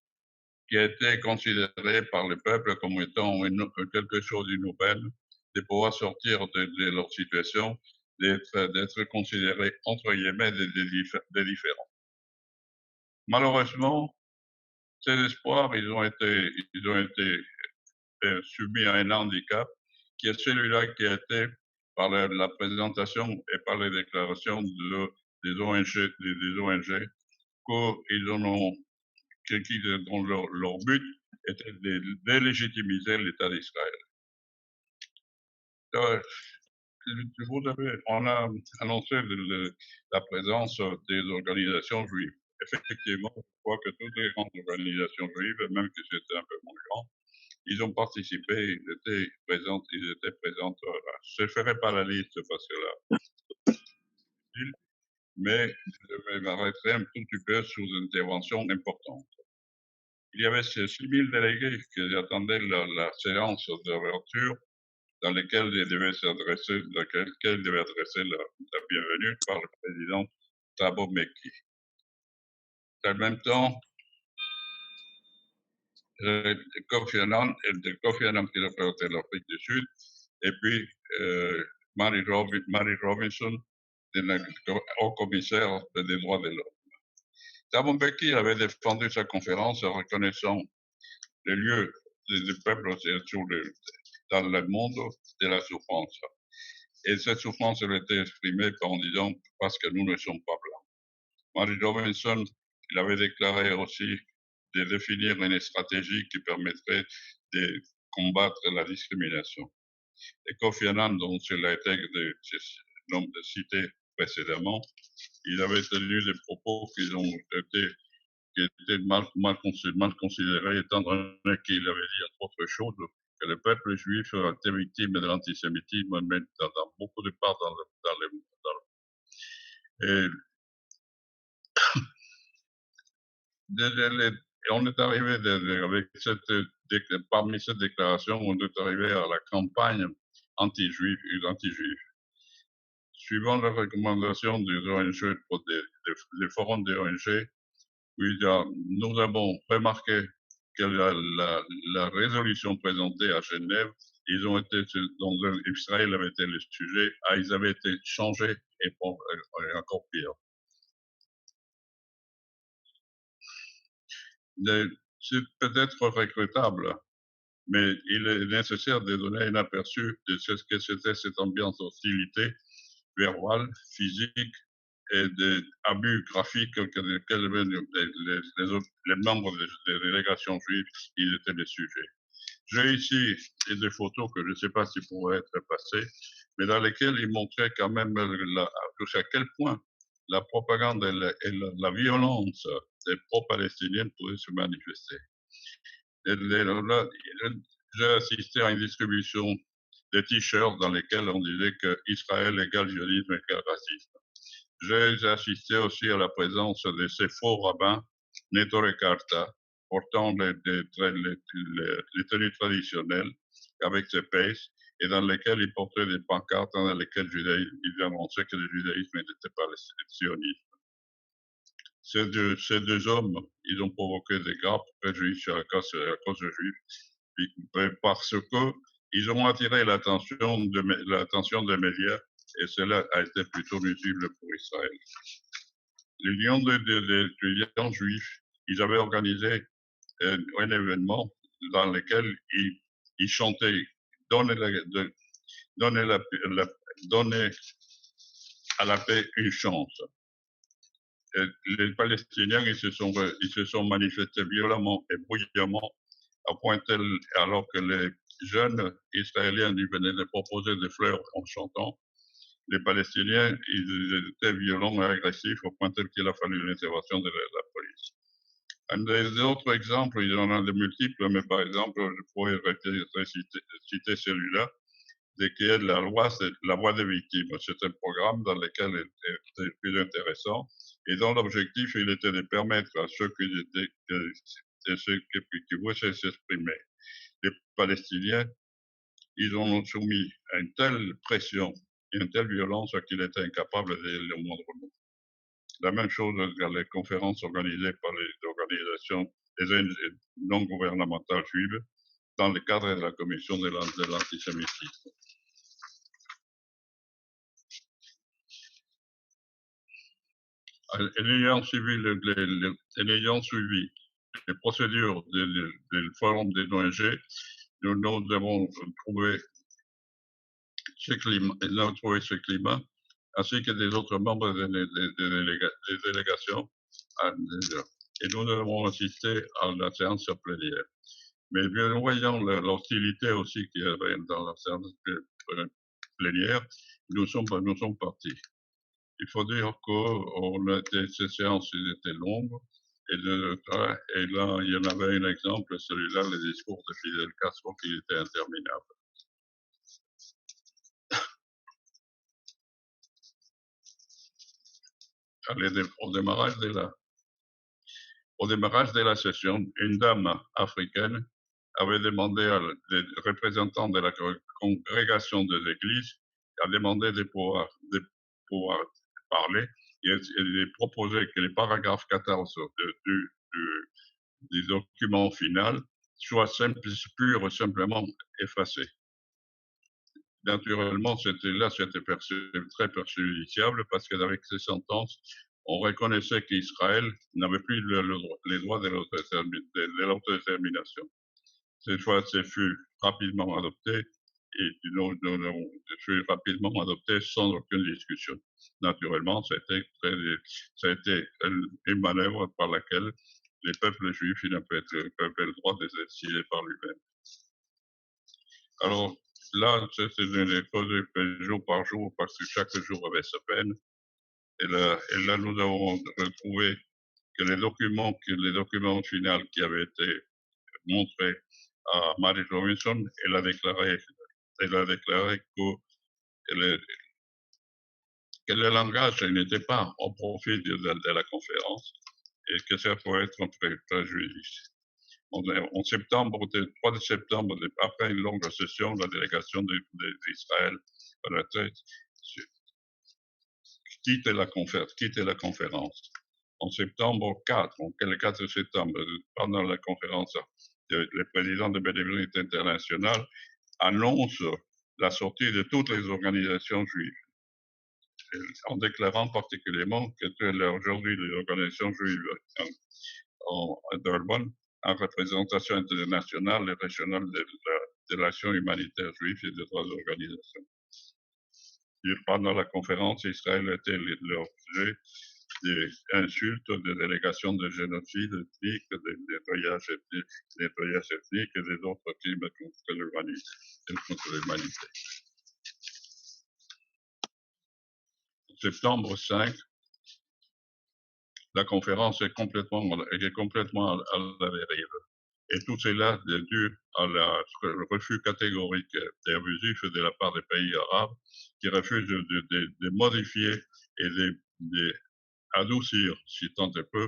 qui a été considéré par le peuple comme étant quelque chose de nouvel, de pouvoir sortir de leur situation, d'être considérés entre guillemets des différents. Malheureusement, ces espoirs, ils ont été soumis à un handicap qui est celui-là qui a été par la présentation et par les déclarations des ONG dont leur but était de délégitimiser l'État d'Israël. On a annoncé la présence des organisations juives. Effectivement, je crois que toutes les grandes organisations juives, même que c'était un peu moins grand, ils ont participé, ils étaient présents. Je ne ferai pas la liste parce que là, mais je vais m'arrêter un tout petit peu sur une intervention importante. Il y avait ces 6 000 délégués qui attendaient la séance d'ouverture dans laquelle ils devaient adresser la bienvenue par le président Thabo Mbeki. En même temps, Kofi Annan qui représentait l'Afrique du Sud, et puis Mary Robinson, haut commissaire des droits de l'homme. Thabo Mbeki avait défendu sa conférence en reconnaissant les lieux des peuples dans le monde de la souffrance. Et cette souffrance elle était exprimée en disant parce que nous ne sommes pas blancs. Mary Robinson, il avait déclaré aussi de définir une stratégie qui permettrait de combattre la discrimination. Et Kofi Annan, dont il a été cité précédemment, il avait tenu des propos qui étaient mal considérés, étant donné qu'il avait dit autre chose, que le peuple juif a été victime de l'antisémitisme dans beaucoup de parts dans le monde. Et on est arrivé parmi cette déclaration, on est arrivé à la campagne anti-juive. Suivant la recommandation des ONG, des forums des ONG, Puis nous avons remarqué que la résolution présentée à Genève, ils ont été, donc Israël avait été le sujet, ils avaient été changés et encore pire. C'est peut-être regrettable, mais il est nécessaire de donner un aperçu de ce que c'était cette ambiance d'hostilité verbale, physique et d'abus graphiques auxquels les membres des délégations juives ils étaient les sujets. J'ai ici des photos que je ne sais pas si pourraient être passées, mais dans lesquelles il montrait quand même jusqu'à quel point la propagande et la violence des pro-palestiniens pouvaient se manifester. J'ai assisté à une distribution de t-shirts dans lesquels on disait que Israël égale sionisme égale racisme. J'ai assisté aussi à la présence de ces faux rabbins, Nettore Carta, portant les tenues traditionnelles avec ses pinces et dans lesquelles ils portaient des pancartes dans lesquelles ils annonçaient que le judaïsme n'était pas le sionisme. Ces deux hommes, ils ont provoqué des graves préjudices à la cause des Juifs parce qu'ils ont attiré l'attention des médias et cela a été plutôt nuisible pour Israël. L'Union des étudiants juifs, ils avaient organisé un événement dans lequel ils chantaient « Donnez à la paix une chance ». Les Palestiniens, ils se sont manifestés violemment et bruyamment, à point tel, alors que les jeunes Israéliens ils venaient de proposer des fleurs en chantant, les Palestiniens, ils étaient violents et agressifs au point tel qu'il a fallu l'intervention de la police. Un des autres exemples, il y en a de multiples, mais par exemple, je pourrais citer celui-là, qui est la voix des victimes. C'est un programme dans lequel il était plus intéressant et dont l'objectif, il était de permettre à ceux qui voulaient s'exprimer. Les Palestiniens, ils ont soumis à une telle pression et une telle violence qu'il était incapable de le moindre mot. La même chose dans les conférences organisées par les organisations non gouvernementales juives dans le cadre de la commission de l'antisémitisme. Ayant suivi les procédures du forum des ONG, nous avons trouvé ce climat, ainsi que des autres membres des délégations, et nous avons assisté à la séance plénière. Mais bien voyant l'hostilité aussi qu'il y avait dans la séance plénière, nous sommes partis. Il faut dire que ces séances étaient longues, et là, il y en avait un exemple, celui-là, le discours de Fidel Castro, qui était interminable. Au démarrage de la session, une dame africaine avait demandé aux représentants de la congrégation des églises a demandé de pouvoir parler et proposer que les paragraphes 14 du document final soient pur et simplement effacés. Naturellement, c'était très préjudiciable parce qu'avec ces sentences, on reconnaissait qu'Israël n'avait plus les droits de l'autodétermination. Cette fois, ce fut rapidement adopté et fut rapidement adopté sans aucune discussion. Naturellement, ça a été une manœuvre par laquelle les peuples juifs n'avaient le droit de se décider par lui-même. Alors, là, c'est une cause jour par jour parce que chaque jour avait sa peine. Et là nous avons retrouvé que les documents finaux qui avaient été montrés à Mary Robinson, elle a déclaré que le langage n'était pas au profit de la conférence et que ça pourrait être un préjudice. En septembre, le 3 septembre, après une longue session, la délégation d'Israël quitte la conférence. en septembre 4, le 4 septembre, pendant la conférence, le président de Bénévolité internationale annonce la sortie de toutes les organisations juives, en déclarant particulièrement que aujourd'hui les organisations juives à Durban, en représentation internationale et régionale de l'action humanitaire juive et de trois organisations. Pendant la conférence, Israël était l'objet des insultes, des délégations de génocide ethnique, des nettoyages ethniques et des autres crimes contre l'humanité. En septembre 5, la conférence est complètement à la dérive. Et tout cela est dû au refus catégorique et abusif de la part des pays arabes qui refusent de modifier et d'adoucir, si tant est peu,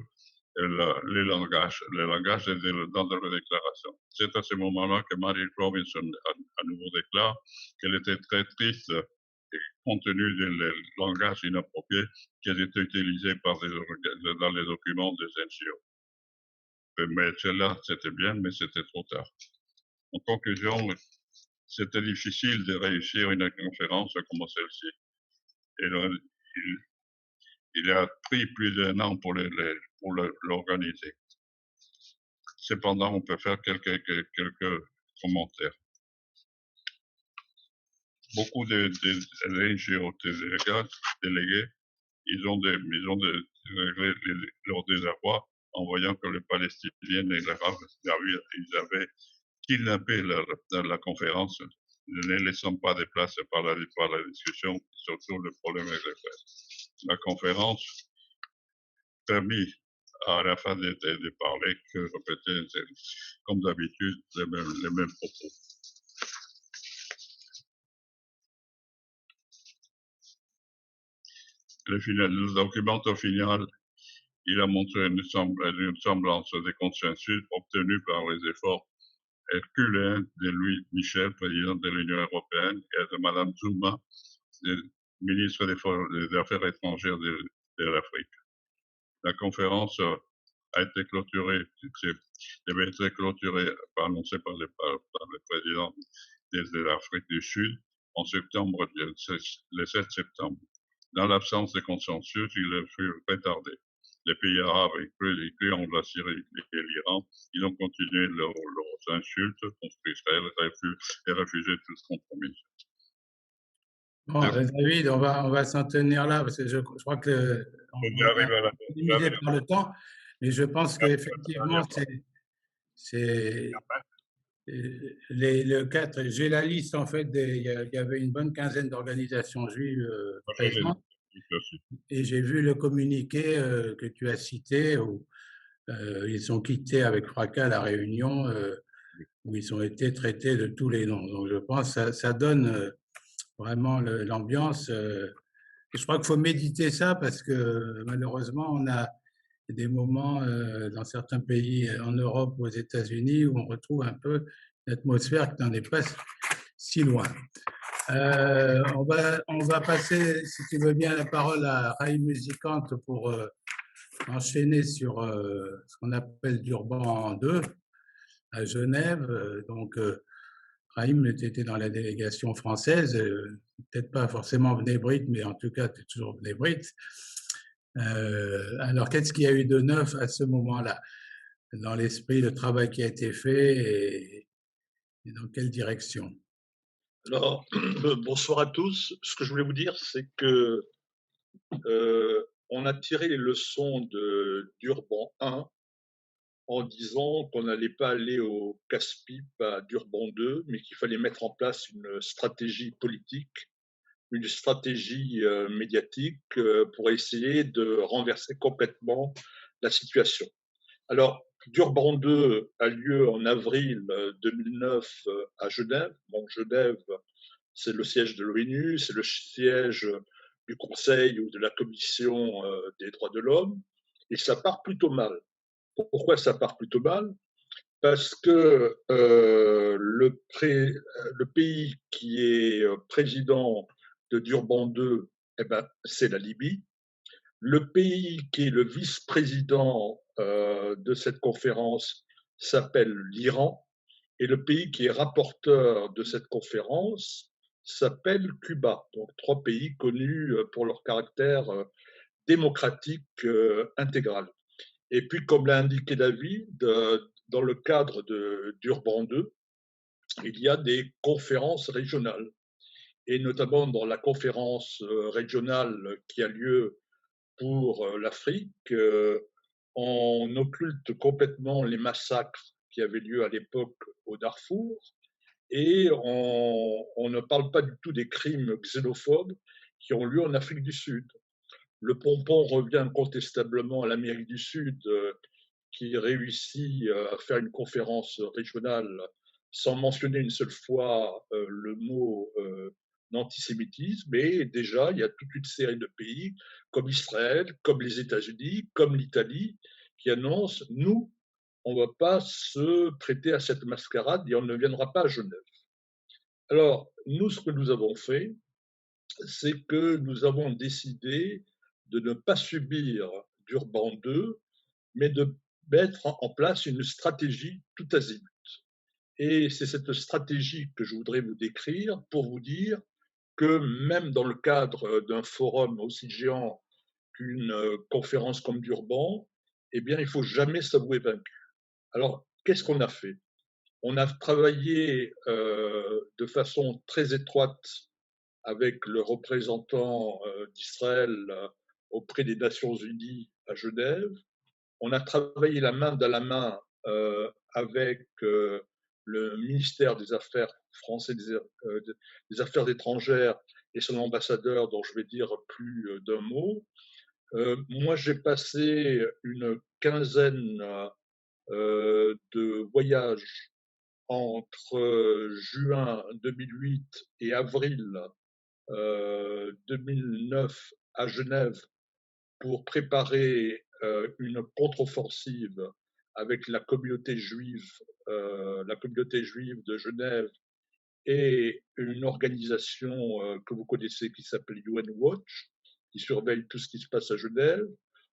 le langage dans leur déclaration. C'est à ce moment-là que Mary Robinson à nouveau déclare qu'elle était très triste compte tenu du langage inapproprié qui a été utilisé dans les documents des NGO. Mais cela, c'était bien, mais c'était trop tard. En conclusion, c'était difficile de réussir une conférence comme celle-ci. Et il a pris plus d'1 an pour l'organiser. Cependant, on peut faire quelques commentaires. Beaucoup de NGO délégués, ils ont réglé leur désarroi en voyant que les Palestiniens et les Arabes, ils avaient kidnappé la conférence, ne laissant pas de place par la discussion, surtout le problème avec les frères. La conférence permis à Arafat de parler que répéter, comme d'habitude, les mêmes propos. Le document au final, il a montré une semblance de consensus obtenu par les efforts herculéens de Louis Michel, président de l'Union européenne, et de Mme Zuma, ministre des Affaires étrangères de l'Afrique. La conférence a été clôturée, devait être clôturée, annoncée par le président de l'Afrique du Sud en septembre, le 7 septembre. Dans l'absence de consensus, il fut retardé. Les pays arabes, incluant la Syrie et l'Iran, ils ont continué leurs insultes contre Israël et refusé tout compromis. Bon, David, on va s'en tenir là, parce que je crois que on est limité par le temps, mais je pense qu'effectivement, c'est le 4, j'ai la liste en fait, il y avait une bonne quinzaine d'organisations juives présentes, et j'ai vu le communiqué que tu as cité, où ils ont quitté avec fracas la réunion, où ils ont été traités de tous les noms. Donc je pense que ça donne vraiment l'ambiance. Et je crois qu'il faut méditer ça, parce que malheureusement, on a des moments dans certains pays en Europe ou aux États-Unis où on retrouve un peu l'atmosphère qui n'en est pas si loin. On va passer, si tu veux bien, la parole à Raïm Musicante pour enchaîner sur ce qu'on appelle Durban 2 à Genève. Donc, Raïm était dans la délégation française, peut-être pas forcément vénébrite, mais en tout cas, tu es toujours vénébrite. Alors, qu'est-ce qu'il y a eu de neuf à ce moment-là, dans l'esprit, le travail qui a été fait, et dans quelle direction? Alors, bonsoir à tous. Ce que je voulais vous dire, c'est que on a tiré les leçons de Durban 1 en disant qu'on n'allait pas aller au casse-pipe à Durban 2, mais qu'il fallait mettre en place une stratégie politique, une stratégie médiatique pour essayer de renverser complètement la situation. Alors, Durban 2 a lieu en avril 2009 à Genève. Bon, Genève, c'est le siège de l'ONU, c'est le siège du Conseil ou de la Commission des droits de l'homme, et ça part plutôt mal. Pourquoi ça part plutôt mal? Parce que le pays qui est président de Durban 2, eh ben, c'est la Libye. Le pays qui est le vice-président de cette conférence s'appelle l'Iran et le pays qui est rapporteur de cette conférence s'appelle Cuba. Donc 3 pays connus pour leur caractère démocratique intégral. Et puis, comme l'a indiqué David, dans le cadre de Durban 2, il y a des conférences régionales. Et notamment dans la conférence régionale qui a lieu pour l'Afrique, on occulte complètement les massacres qui avaient lieu à l'époque au Darfour et on ne parle pas du tout des crimes xénophobes qui ont lieu en Afrique du Sud. Le pompon revient incontestablement à l'Amérique du Sud, qui réussit à faire une conférence régionale sans mentionner une seule fois le mot d'antisémitisme, mais déjà il y a toute une série de pays comme Israël, comme les États-Unis, comme l'Italie, qui annoncent nous, on ne va pas se prêter à cette mascarade et on ne viendra pas à Genève. Alors, nous, ce que nous avons fait, c'est que nous avons décidé de ne pas subir Durban 2, mais de mettre en place une stratégie tout azimut. Et c'est cette stratégie que je voudrais vous décrire pour vous dire que même dans le cadre d'un forum aussi géant qu'une conférence comme Durban, eh bien, il ne faut jamais s'avouer vaincu. Alors, qu'est-ce qu'on a fait? On a travaillé de façon très étroite avec le représentant d'Israël auprès des Nations Unies à Genève. On a travaillé la main dans la main avec le ministère des Affaires français des Affaires étrangères et son ambassadeur, dont je vais dire plus d'un mot. Moi, j'ai passé une quinzaine de voyages entre juin 2008 et avril 2009 à Genève pour préparer une contre-offensive avec la communauté juive de Genève et une organisation que vous connaissez qui s'appelle UN Watch, qui surveille tout ce qui se passe à Genève.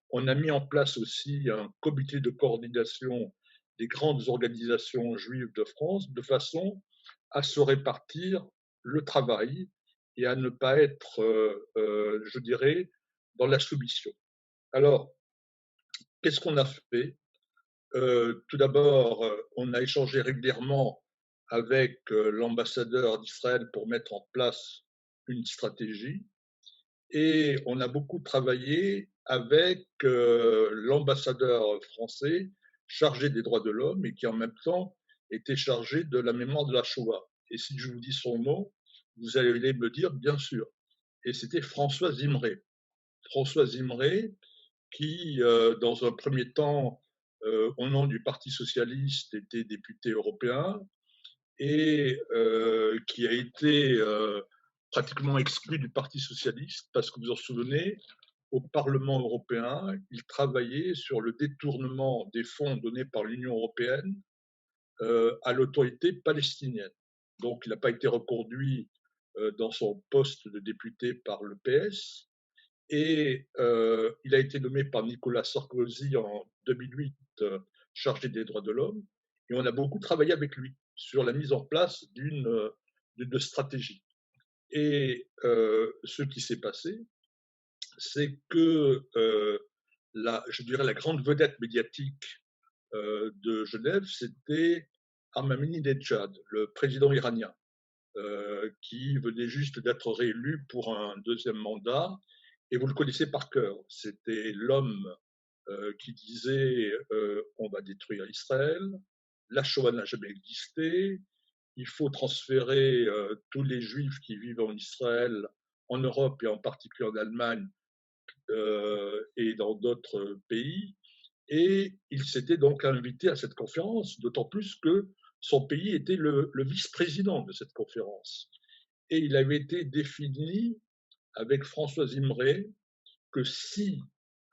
On a mis en place aussi un comité de coordination des grandes organisations juives de France de façon à se répartir le travail et à ne pas être, je dirais, dans la soumission. Alors, qu'est-ce qu'on a fait? Tout d'abord, on a échangé régulièrement avec l'ambassadeur d'Israël pour mettre en place une stratégie et on a beaucoup travaillé avec l'ambassadeur français chargé des droits de l'homme et qui en même temps était chargé de la mémoire de la Shoah. Et si je vous dis son nom, vous allez me dire bien sûr. Et c'était François Zimré. François Zimré, qui, dans un premier temps, au nom du Parti socialiste, était député européen et qui a été pratiquement exclu du Parti socialiste parce que vous vous en souvenez, au Parlement européen, il travaillait sur le détournement des fonds donnés par l'Union européenne à l'autorité palestinienne. Donc, il n'a pas été reconduit dans son poste de député par le PS. Et il a été nommé par Nicolas Sarkozy en 2008 chargé des droits de l'homme. Et on a beaucoup travaillé avec lui sur la mise en place d'une stratégie. Et ce qui s'est passé, c'est que je dirais la grande vedette médiatique de Genève, c'était Ahmadinejad, le président iranien, qui venait juste d'être réélu pour un deuxième mandat. Et vous le connaissez par cœur. C'était l'homme qui disait on va détruire Israël, la Shoah n'a jamais existé, il faut transférer tous les Juifs qui vivent en Israël, en Europe et en particulier en Allemagne et dans d'autres pays. Et il s'était donc invité à cette conférence, d'autant plus que son pays était le vice-président de cette conférence. Et il avait été défini avec François Zimré que si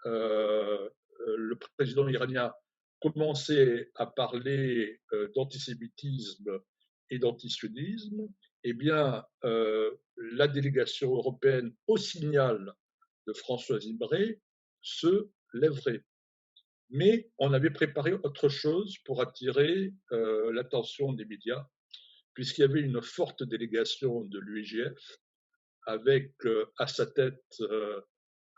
le président iranien commençait à parler d'antisémitisme et d'antisionisme, eh bien, la délégation européenne, au signal de François Zimré, se lèverait. Mais on avait préparé autre chose pour attirer l'attention des médias, puisqu'il y avait une forte délégation de l'UEJF avec à sa tête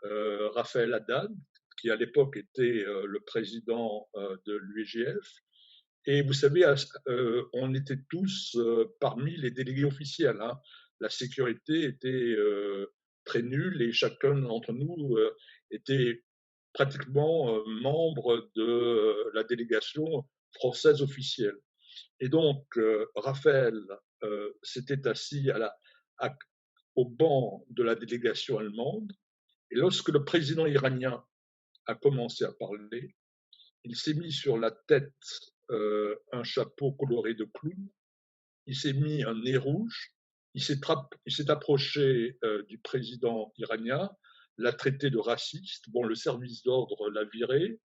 Raphaël Haddad, qui à l'époque était le président de l'UEJF. Et vous savez, on était tous parmi les délégués officiels. Hein. La sécurité était très nulle et chacun d'entre nous était pratiquement membre de la délégation française officielle. Et donc, Raphaël s'était assis au banc de la délégation allemande. Et lorsque le président iranien a commencé à parler, il s'est mis sur la tête un chapeau coloré de clown, il s'est mis un nez rouge, il s'est approché du président iranien, l'a traité de raciste. Bon, le service d'ordre l'a viré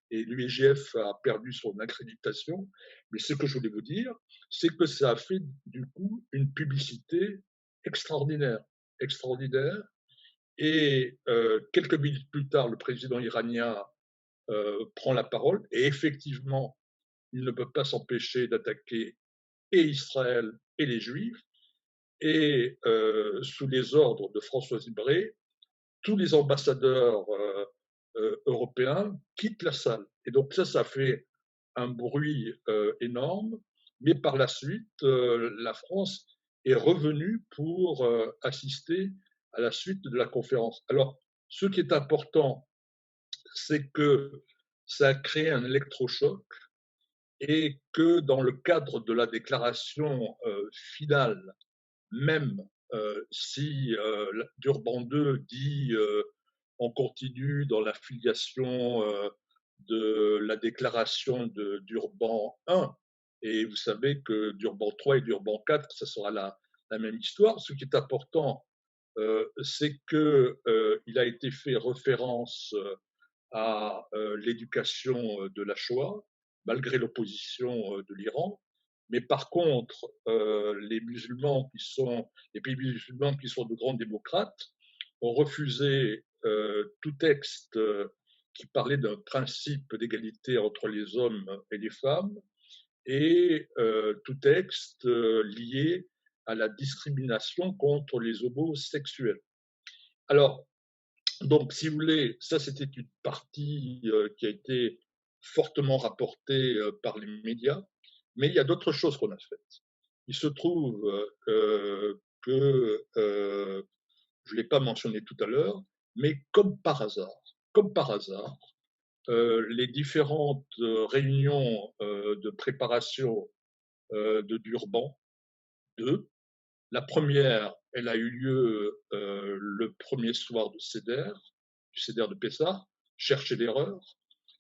et l'UEJF a perdu son accréditation. Mais ce que je voulais vous dire, c'est que ça a fait du coup une publicité extraordinaire. Et quelques minutes plus tard, le président iranien prend la parole et effectivement, il ne peut pas s'empêcher d'attaquer et Israël et les Juifs. Et sous les ordres de François Ibré, tous les ambassadeurs européens quittent la salle. Et donc ça fait un bruit énorme. Mais par la suite, la France est revenue pour assister à la suite de la conférence. Alors, ce qui est important, c'est que ça a créé un électrochoc et que dans le cadre de la déclaration finale, même si Durban II dit on continue dans la filiation de la déclaration de Durban I, et vous savez que Durban III et Durban IV, ça sera la même histoire. Ce qui est important, c'est qu'il a été fait référence à l'éducation de la Shoah, malgré l'opposition de l'Iran. Mais par contre, les pays musulmans qui sont de grands démocrates ont refusé tout texte qui parlait d'un principe d'égalité entre les hommes et les femmes et tout texte lié à la discrimination contre les homosexuels. Alors, donc, si vous voulez, ça c'était une partie qui a été fortement rapportée par les médias, mais il y a d'autres choses qu'on a faites. Il se trouve que, je ne l'ai pas mentionné tout à l'heure, mais comme par hasard, les différentes réunions de préparation de Durban II, la première, elle a eu lieu le premier soir du Seder de Pessah, chercher l'erreur.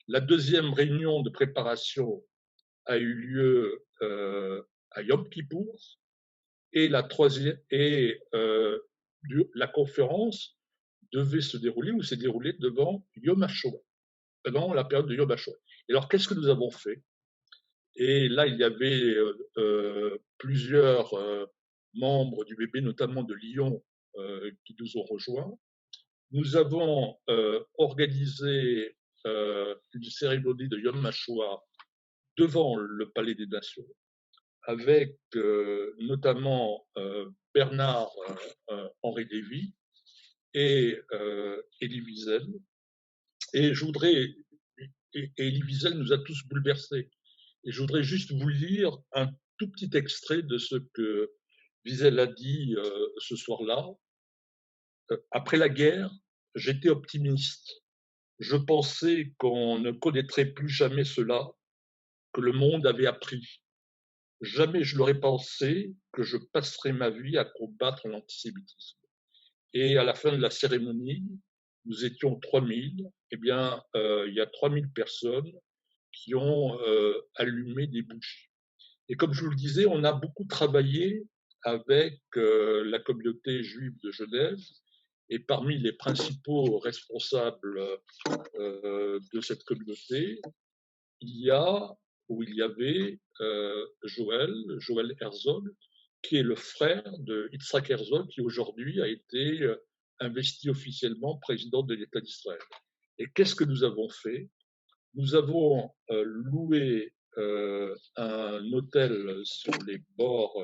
La deuxième réunion de préparation a eu lieu à Yom Kippour. Et la troisième, la conférence devait se dérouler ou s'est déroulée devant Yom HaShoah, pendant la période de Yom HaShoah. Et alors, qu'est-ce que nous avons fait? Et là, il y avait plusieurs membres du bébé, notamment de Lyon, qui nous ont rejoints. Nous avons organisé une cérémonie de Yom HaShoah devant le Palais des Nations, avec notamment Bernard-Henri Lévy et Elie Wiesel. Et Elie Wiesel nous a tous bouleversés. Et je voudrais juste vous lire un tout petit extrait de ce que Wiesel a dit ce soir-là. Après la guerre, j'étais optimiste. Je pensais qu'on ne connaîtrait plus jamais cela, que le monde avait appris. Jamais je n'aurais pensé que je passerais ma vie à combattre l'antisémitisme. Et à la fin de la cérémonie, nous étions 3000. Eh bien, il y a 3000 personnes qui ont allumé des bougies. Et comme je vous le disais, on a beaucoup travaillé avec la communauté juive de Genève. Et parmi les principaux responsables de cette communauté, il y avait Joël Herzog, qui est le frère de Yitzhak Herzog, qui aujourd'hui a été investi officiellement président de l'État d'Israël. Et qu'est-ce que nous avons fait? Nous avons loué un hôtel sur les bords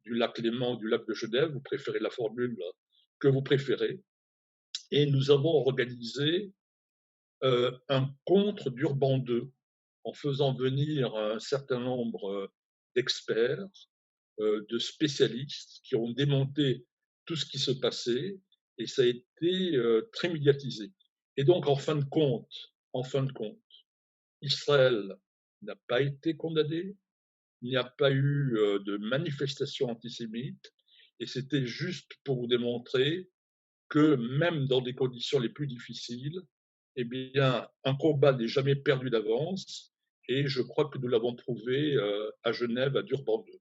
du lac Léman, du lac de Genève, vous préférez la formule que vous préférez, et nous avons organisé un contre d'Urban 2 en faisant venir un certain nombre d'experts, de spécialistes qui ont démonté tout ce qui se passait, et ça a été très médiatisé. Et donc, en fin de compte, Israël n'a pas été condamné, il n'y a pas eu de manifestation antisémite, et c'était juste pour vous démontrer que même dans des conditions les plus difficiles, eh bien, un combat n'est jamais perdu d'avance, et je crois que nous l'avons prouvé à Genève, à Durban 2.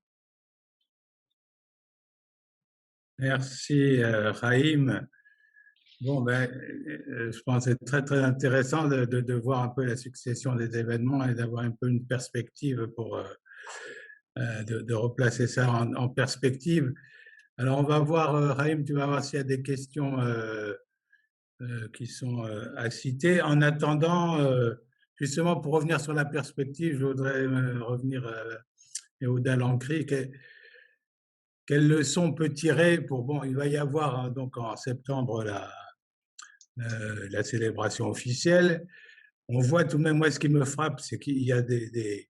Merci, Raïm. Bon, je pense que c'est très, très intéressant de voir un peu la succession des événements et d'avoir un peu une perspective pour de replacer ça en perspective. Alors, on va voir, Raïm, tu vas voir s'il y a des questions qui sont à citer. En attendant, justement, pour revenir sur la perspective, je voudrais revenir à Yehuda Lancry. Quelle leçon on peut tirer pour, bon, il va y avoir hein, donc en septembre la célébration officielle. On voit tout de même, moi, ce qui me frappe, c'est qu'il y a des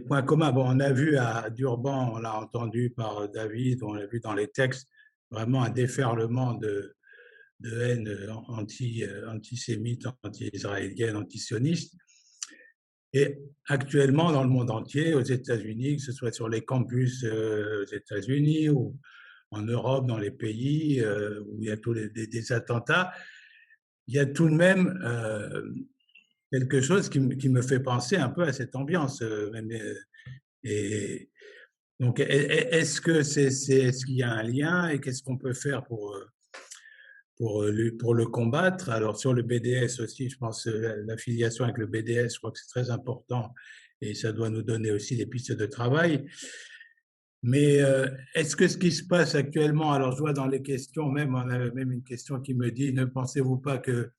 points communs. Bon, on a vu à Durban, on l'a entendu par David, on l'a vu dans les textes, vraiment un déferlement de haine antisémite, anti-israélienne, antisioniste. Et actuellement, dans le monde entier, aux États-Unis, que ce soit sur les campus aux États-Unis ou en Europe, dans les pays où il y a tous des attentats, il y a tout de même quelque chose qui me fait penser un peu à cette ambiance. Et donc, est-ce qu'il y a un lien et qu'est-ce qu'on peut faire pour le combattre? Alors, sur le BDS aussi, je pense l'affiliation avec le BDS, je crois que c'est très important et ça doit nous donner aussi des pistes de travail. Mais est-ce que ce qui se passe actuellement, alors je vois dans les questions, même on a même une question qui me dit, ne pensez-vous pas que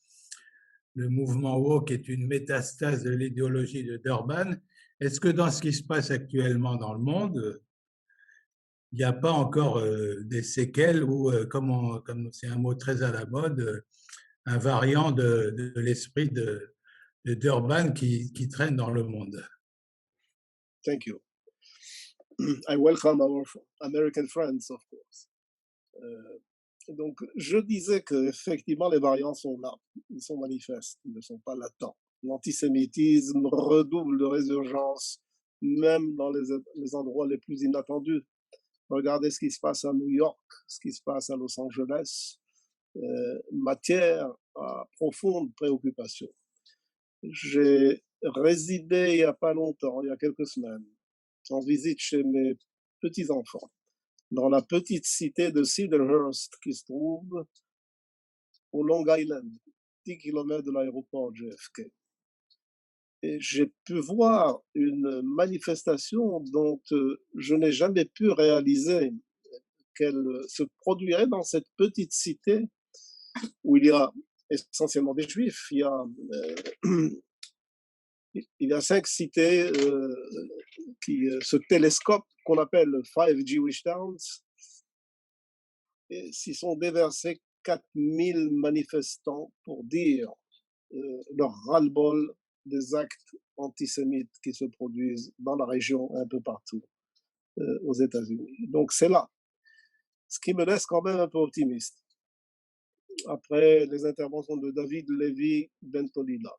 le mouvement woke est une métastase de l'idéologie de Durban? Est-ce que dans ce qui se passe actuellement dans le monde, il n'y a pas encore des séquelles ou, comme c'est un mot très à la mode, un variant de l'esprit de Durban qui traîne dans le monde? Thank you. I welcome our American friends, of course. Donc, je disais qu'effectivement, les variants sont là, ils sont manifestes, ils ne sont pas latents. L'antisémitisme redouble de résurgence, même dans les endroits les plus inattendus. Regardez ce qui se passe à New York, ce qui se passe à Los Angeles, matière à profonde préoccupation. J'ai résidé il n'y a pas longtemps, il y a quelques semaines, en visite chez mes petits-enfants, dans la petite cité de Cedarhurst qui se trouve au Long Island, 10 km de l'aéroport JFK. Et j'ai pu voir une manifestation dont je n'ai jamais pu réaliser qu'elle se produirait dans cette petite cité où il y a essentiellement des juifs. Il y a 5 cités qui se télescopent, qu'on appelle Five Jewish Towns, et s'y sont déversés 4000 manifestants pour dire leur ras-le-bol des actes antisémites qui se produisent dans la région un peu partout aux États-Unis. Donc c'est là, ce qui me laisse quand même un peu optimiste. Après les interventions de David Lévy Bentolila.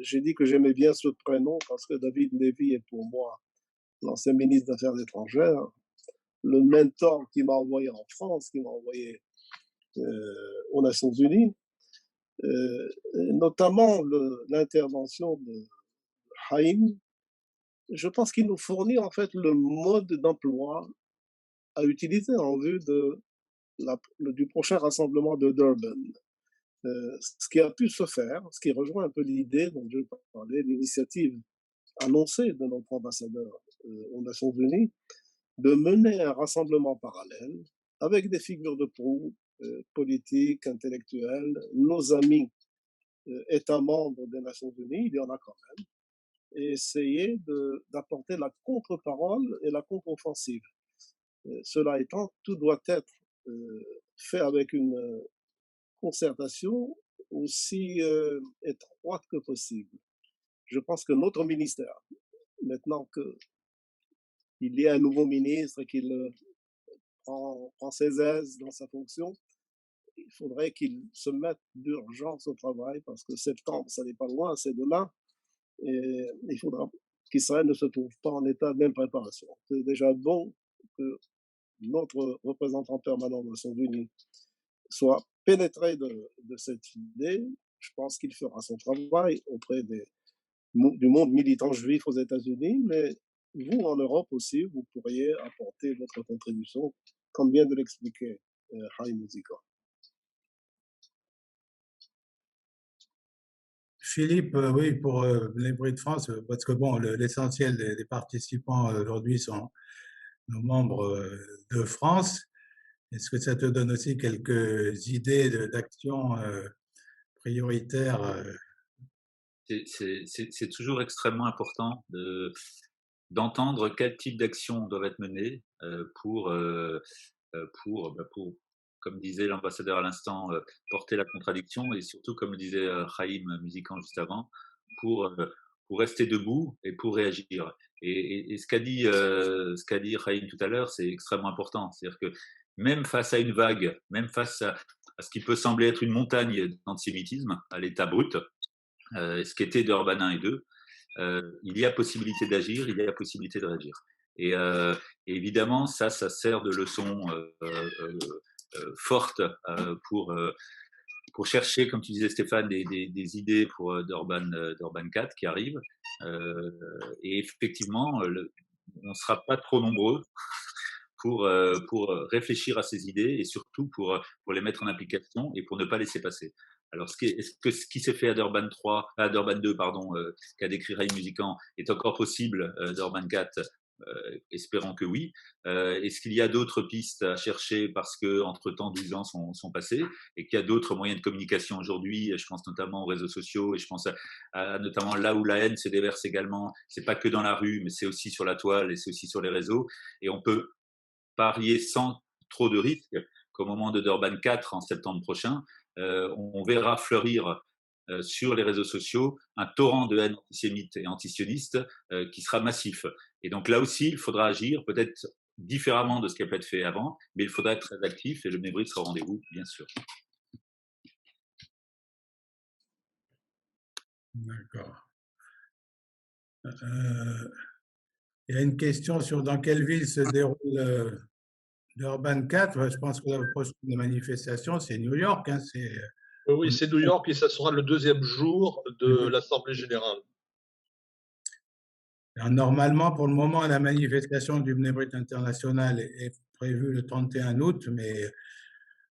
J'ai dit que j'aimais bien ce prénom parce que David Lévy est pour moi l'ancien ministre des Affaires étrangères, le mentor qui m'a envoyé en France, qui m'a envoyé aux Nations Unies, notamment l'intervention de Haïm. Je pense qu'il nous fournit en fait le mode d'emploi à utiliser en vue du prochain rassemblement de Durban. Ce qui a pu se faire, ce qui rejoint un peu l'idée dont je parlais, l'initiative annoncée de notre ambassadeur aux Nations Unies, de mener un rassemblement parallèle avec des figures de proue, politiques, intellectuelles, nos amis États membres des Nations Unies, il y en a quand même, et essayer d'apporter la contre-parole et la contre-offensive. Cela étant, tout doit être fait avec une concertation aussi étroite que possible. Je pense que notre ministère, maintenant qu'il y a un nouveau ministre et qu'il prend ses aises dans sa fonction, il faudrait qu'il se mette d'urgence au travail parce que septembre, ça n'est pas loin, c'est demain. Et il faudra qu'Israël ne se trouve pas en état d'impréparation. C'est déjà bon que notre représentant permanent des Nations Unies soit pénétré de cette idée. Je pense qu'il fera son travail auprès du monde militant juif aux États-Unis, mais vous, en Europe aussi, vous pourriez apporter votre contribution, comme vient de l'expliquer Haïm Muzika. Philippe, oui, pour les bruits de France, parce que bon, l'essentiel des participants aujourd'hui sont nos membres de France. Est-ce que ça te donne aussi quelques idées d'action prioritaires C'est toujours extrêmement important d'entendre quel type d'actions doivent être menées pour, comme disait l'ambassadeur à l'instant, porter la contradiction et surtout, comme le disait Haïm Musican juste avant, pour, pour rester debout et pour réagir. Et ce qu'a dit Haïm tout à l'heure, c'est extrêmement important. C'est-à-dire que même face à une vague, même face à ce qui peut sembler être une montagne d'antisémitisme à l'état brut, ce qu'était Durban 1 et 2, il y a possibilité d'agir, il y a possibilité de réagir. Et évidemment, ça sert de leçon forte pour chercher, comme tu disais Stéphane, des idées pour Durban 4 qui arrivent. Et effectivement, on ne sera pas trop nombreux pour réfléchir à ces idées et surtout pour les mettre en application et pour ne pas laisser passer. Alors, est-ce que ce qui s'est fait à Durban 2, pardon, qu'a décrit Ray Musican, est encore possible Durban 4 espérons que oui. Est-ce qu'il y a d'autres pistes à chercher parce que entre temps 12 ans sont passés et qu'il y a d'autres moyens de communication aujourd'hui? Je pense notamment aux réseaux sociaux et je pense à notamment là où la haine se déverse également. C'est pas que dans la rue, mais c'est aussi sur la toile et c'est aussi sur les réseaux. Et on peut parier sans trop de risques qu'au moment de Durban 4 en septembre prochain, on verra fleurir sur les réseaux sociaux un torrent de haine antisémite et antisioniste qui sera massif. Et donc là aussi, il faudra agir peut-être différemment de ce qui a pu être fait avant, mais il faudra être très actif et le Bnei Brit sera au rendez-vous, bien sûr. D'accord. Il y a une question sur dans quelle ville se déroule l'Urban 4. Je pense que la prochaine manifestation, c'est New York. Hein, oui, c'est New York et ça sera le deuxième jour de l'Assemblée générale. Alors, normalement, pour le moment, la manifestation du Bnei Brit international est prévue le 31 août, mais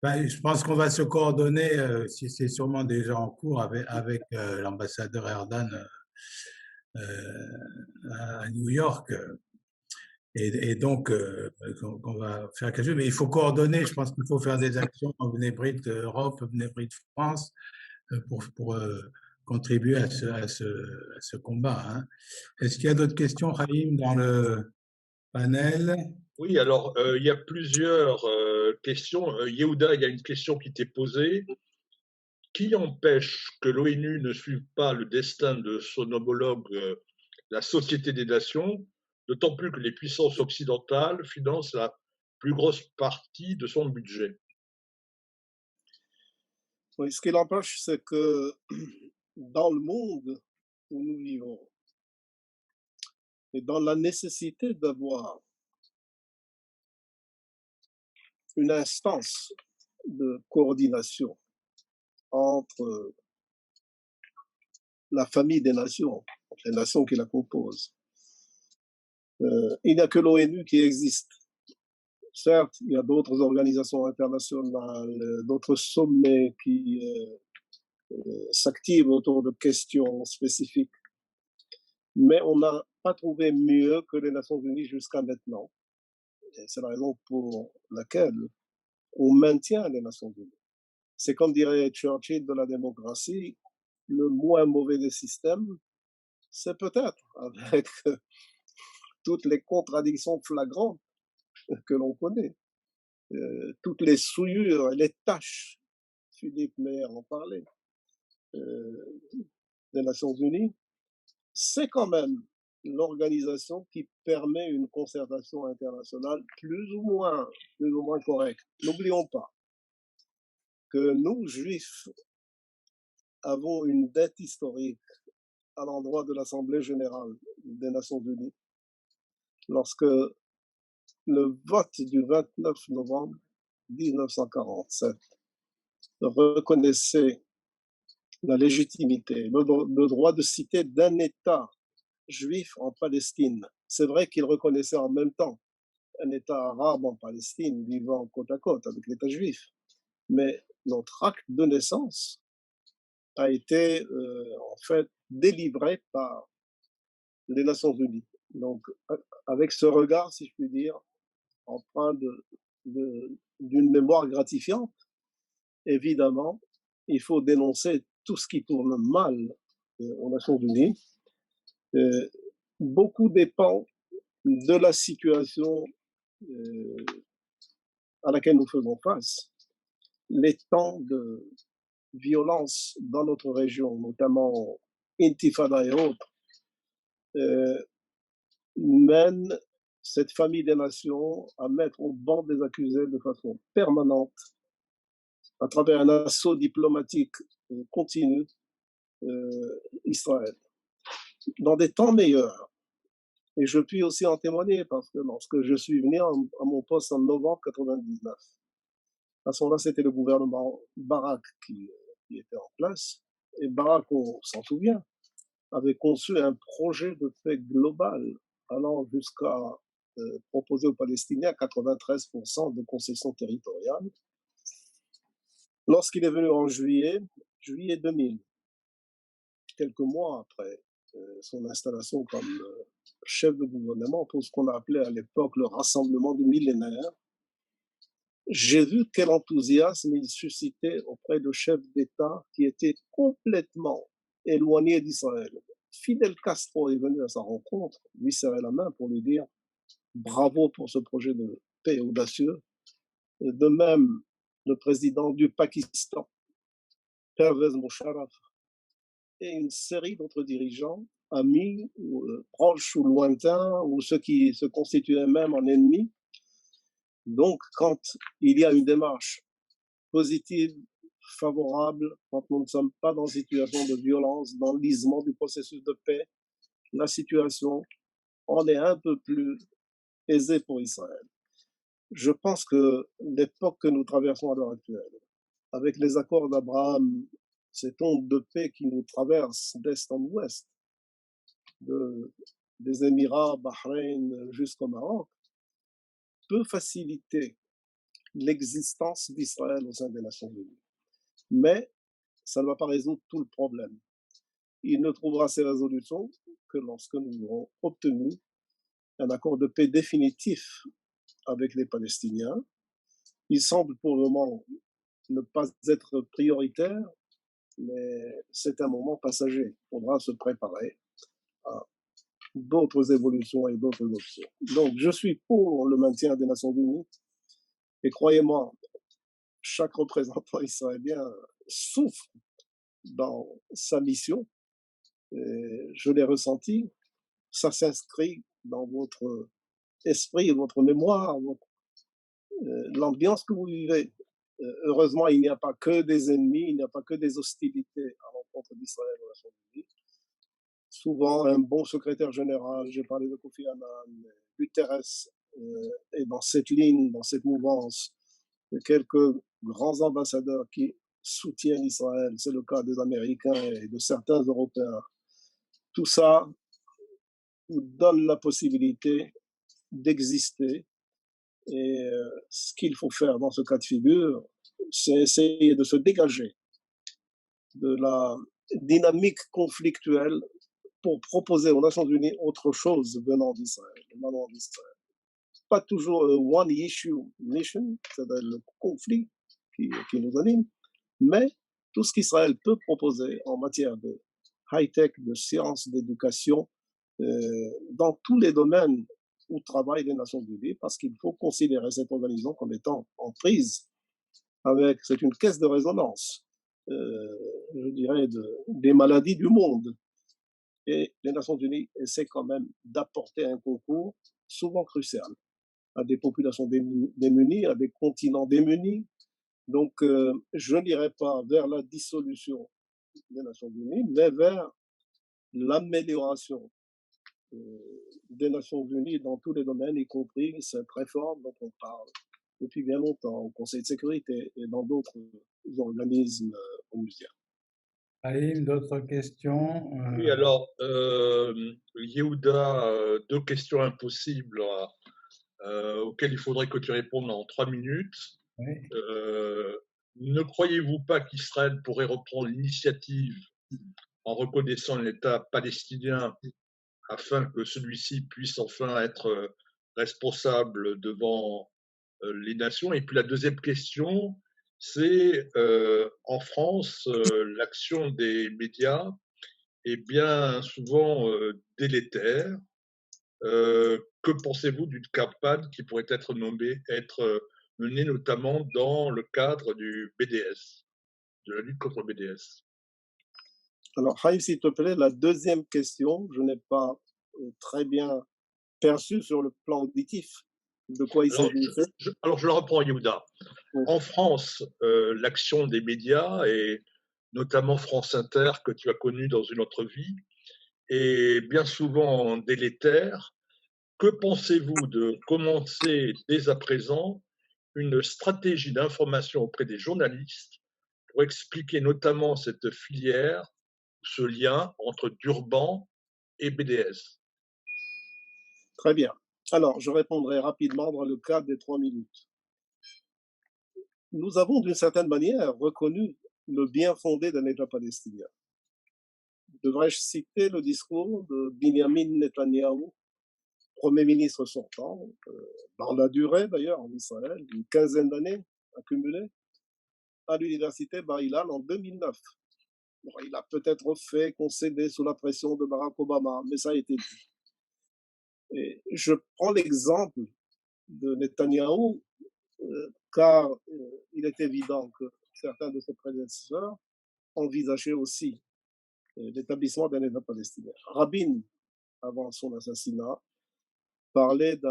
ben, je pense qu'on va se coordonner, si c'est sûrement déjà en cours, avec l'ambassadeur Erdan à New York. Et donc, on va faire quelque chose. Mais il faut coordonner. Je pense qu'il faut faire des actions en Bnei Brit Europe, Bnei Brit France, pour contribuer à ce combat. Hein. Est-ce qu'il y a d'autres questions, Haïm, dans le panel? Oui, alors, il y a plusieurs questions. Yehuda, il y a une question qui t'est posée. Qui empêche que l'ONU ne suive pas le destin de son homologue, la Société des Nations, d'autant plus que les puissances occidentales financent la plus grosse partie de son budget? Oui, ce qui l'empêche, c'est que dans le monde où nous vivons, et dans la nécessité d'avoir une instance de coordination entre la famille des nations, les nations qui la composent, il n'y a que l'ONU qui existe. Certes, il y a d'autres organisations internationales, d'autres sommets qui s'activent autour de questions spécifiques, mais on n'a pas trouvé mieux que les Nations Unies jusqu'à maintenant. Et c'est la raison pour laquelle on maintient les Nations Unies. C'est comme dirait Churchill de la démocratie, le moins mauvais des systèmes, c'est peut-être avec toutes les contradictions flagrantes que l'on connaît, toutes les souillures et les tâches, Philippe Meyer en parlait, des Nations Unies, c'est quand même l'organisation qui permet une concertation internationale plus ou moins correcte. N'oublions pas que nous, Juifs, avons une dette historique à l'endroit de l'Assemblée générale des Nations Unies. Lorsque le vote du 29 novembre 1947 reconnaissait la légitimité, le droit de cité d'un État juif en Palestine. C'est vrai qu'il reconnaissait en même temps un État arabe en Palestine vivant côte à côte avec l'État juif. Mais notre acte de naissance a été en fait délivré par les Nations Unies. Donc, avec ce regard, si je puis dire, empreint d'une mémoire gratifiante, évidemment, il faut dénoncer tout ce qui tourne mal aux Nations Unies. Beaucoup dépend de la situation à laquelle nous faisons face. Les temps de violence dans notre région, notamment Intifada et autres, mènent cette famille des nations à mettre au banc des accusés de façon permanente à travers un assaut diplomatique continu Israël. Dans des temps meilleurs, et je puis aussi en témoigner parce que lorsque je suis venu à mon poste en novembre 99, à ce moment-là, c'était le gouvernement Barak qui était en place. Et Barak, on s'en souvient, avait conçu un projet de paix global allant jusqu'à proposer aux Palestiniens 93% de concessions territoriales. Lorsqu'il est venu en juillet 2000, quelques mois après son installation comme chef de gouvernement pour ce qu'on a appelé à l'époque le rassemblement du millénaire, j'ai vu quel enthousiasme il suscitait auprès de chefs d'État qui étaient complètement éloignés d'Israël. Fidel Castro est venu à sa rencontre, lui serrait la main pour lui dire bravo pour ce projet de paix audacieux. De même, le président du Pakistan, Pervez Musharraf, et une série d'autres dirigeants, amis, ou, proches ou lointains, ou ceux qui se constituaient même en ennemis. Donc, quand il y a une démarche positive, favorable, quand nous ne sommes pas dans une situation de violence, d'enlisement du processus de paix, la situation en est un peu plus aisée pour Israël. Je pense que l'époque que nous traversons à l'heure actuelle, avec les accords d'Abraham, cette onde de paix qui nous traverse d'est en ouest, des Émirats, Bahreïn jusqu'au Maroc, peut faciliter l'existence d'Israël au sein des Nations Unies. Mais ça ne va pas résoudre tout le problème. Il ne trouvera ses résolutions que lorsque nous aurons obtenu un accord de paix définitif avec les Palestiniens. Il semble pour le moment ne pas être prioritaire, mais c'est un moment passager. Il faudra se préparer à d'autres évolutions et d'autres options. Donc, je suis pour le maintien des Nations Unies. Et croyez-moi, chaque représentant israélien souffre dans sa mission. Et je l'ai ressenti. Ça s'inscrit dans votre esprit, votre mémoire, l'ambiance que vous vivez. Heureusement, il n'y a pas que des ennemis, il n'y a pas que des hostilités à l'encontre d'Israël aux Nations Unies. Souvent, un bon secrétaire général, j'ai parlé de Kofi Annan, Guterres, est dans cette ligne, dans cette mouvance. Quelques grands ambassadeurs qui soutiennent Israël, c'est le cas des Américains et de certains Européens. Tout ça vous donne la possibilité d'exister. Et ce qu'il faut faire dans ce cas de figure, c'est essayer de se dégager de la dynamique conflictuelle pour proposer aux Nations Unies autre chose venant d'Israël, Pas toujours one issue mission, c'est-à-dire le conflit qui nous anime, mais tout ce qu'Israël peut proposer en matière de high-tech, de sciences, d'éducation, dans tous les domaines où travaillent les Nations Unies, parce qu'il faut considérer cette organisation comme étant en prise avec, c'est une caisse de résonance, je dirais, des maladies du monde. Et les Nations Unies essaient quand même d'apporter un concours souvent crucial à des populations démunies, à des continents démunis. Donc, je n'irai pas vers la dissolution des Nations Unies, mais vers l'amélioration des Nations Unies dans tous les domaines, y compris cette réforme dont on parle depuis bien longtemps au Conseil de sécurité et dans d'autres organismes onusiens. Haïm, d'autres questions? Oui, alors, Yehuda, deux questions impossibles auxquelles il faudrait que tu répondes en 3 minutes. Oui. Ne croyez-vous pas qu'Israël pourrait reprendre l'initiative en reconnaissant l'État palestinien afin que celui-ci puisse enfin être responsable devant les nations? Et puis la deuxième question, c'est en France, l'action des médias est bien souvent délétère. Que pensez-vous d'une campagne qui pourrait être menée notamment dans le cadre du BDS, de la lutte contre le BDS? Alors, Haïm, s'il te plaît, la deuxième question, je n'ai pas très bien perçu sur le plan auditif de quoi il s'agissait. Alors, je le reprends, Yehuda. Oui. En France, l'action des médias, et notamment France Inter, que tu as connu dans une autre vie, est bien souvent délétère. Que pensez-vous de commencer dès à présent une stratégie d'information auprès des journalistes pour expliquer notamment cette filière, ce lien entre Durban et BDS? Très bien. Alors, je répondrai rapidement dans le cadre des 3 minutes. Nous avons d'une certaine manière reconnu le bien fondé d'un État palestinien. Devrais-je citer le discours de Binyamin Netanyahou, Premier ministre sortant, dans la durée d'ailleurs en Israël, une quinzaine d'années accumulées, à l'université Bar-Ilan en 2009. Bon, il a peut-être fait concéder sous la pression de Barack Obama, mais ça a été dit. Et je prends l'exemple de Netanyahou, car il est évident que certains de ses prédécesseurs envisageaient aussi l'établissement d'un État palestinien. Rabin, avant son assassinat, parlait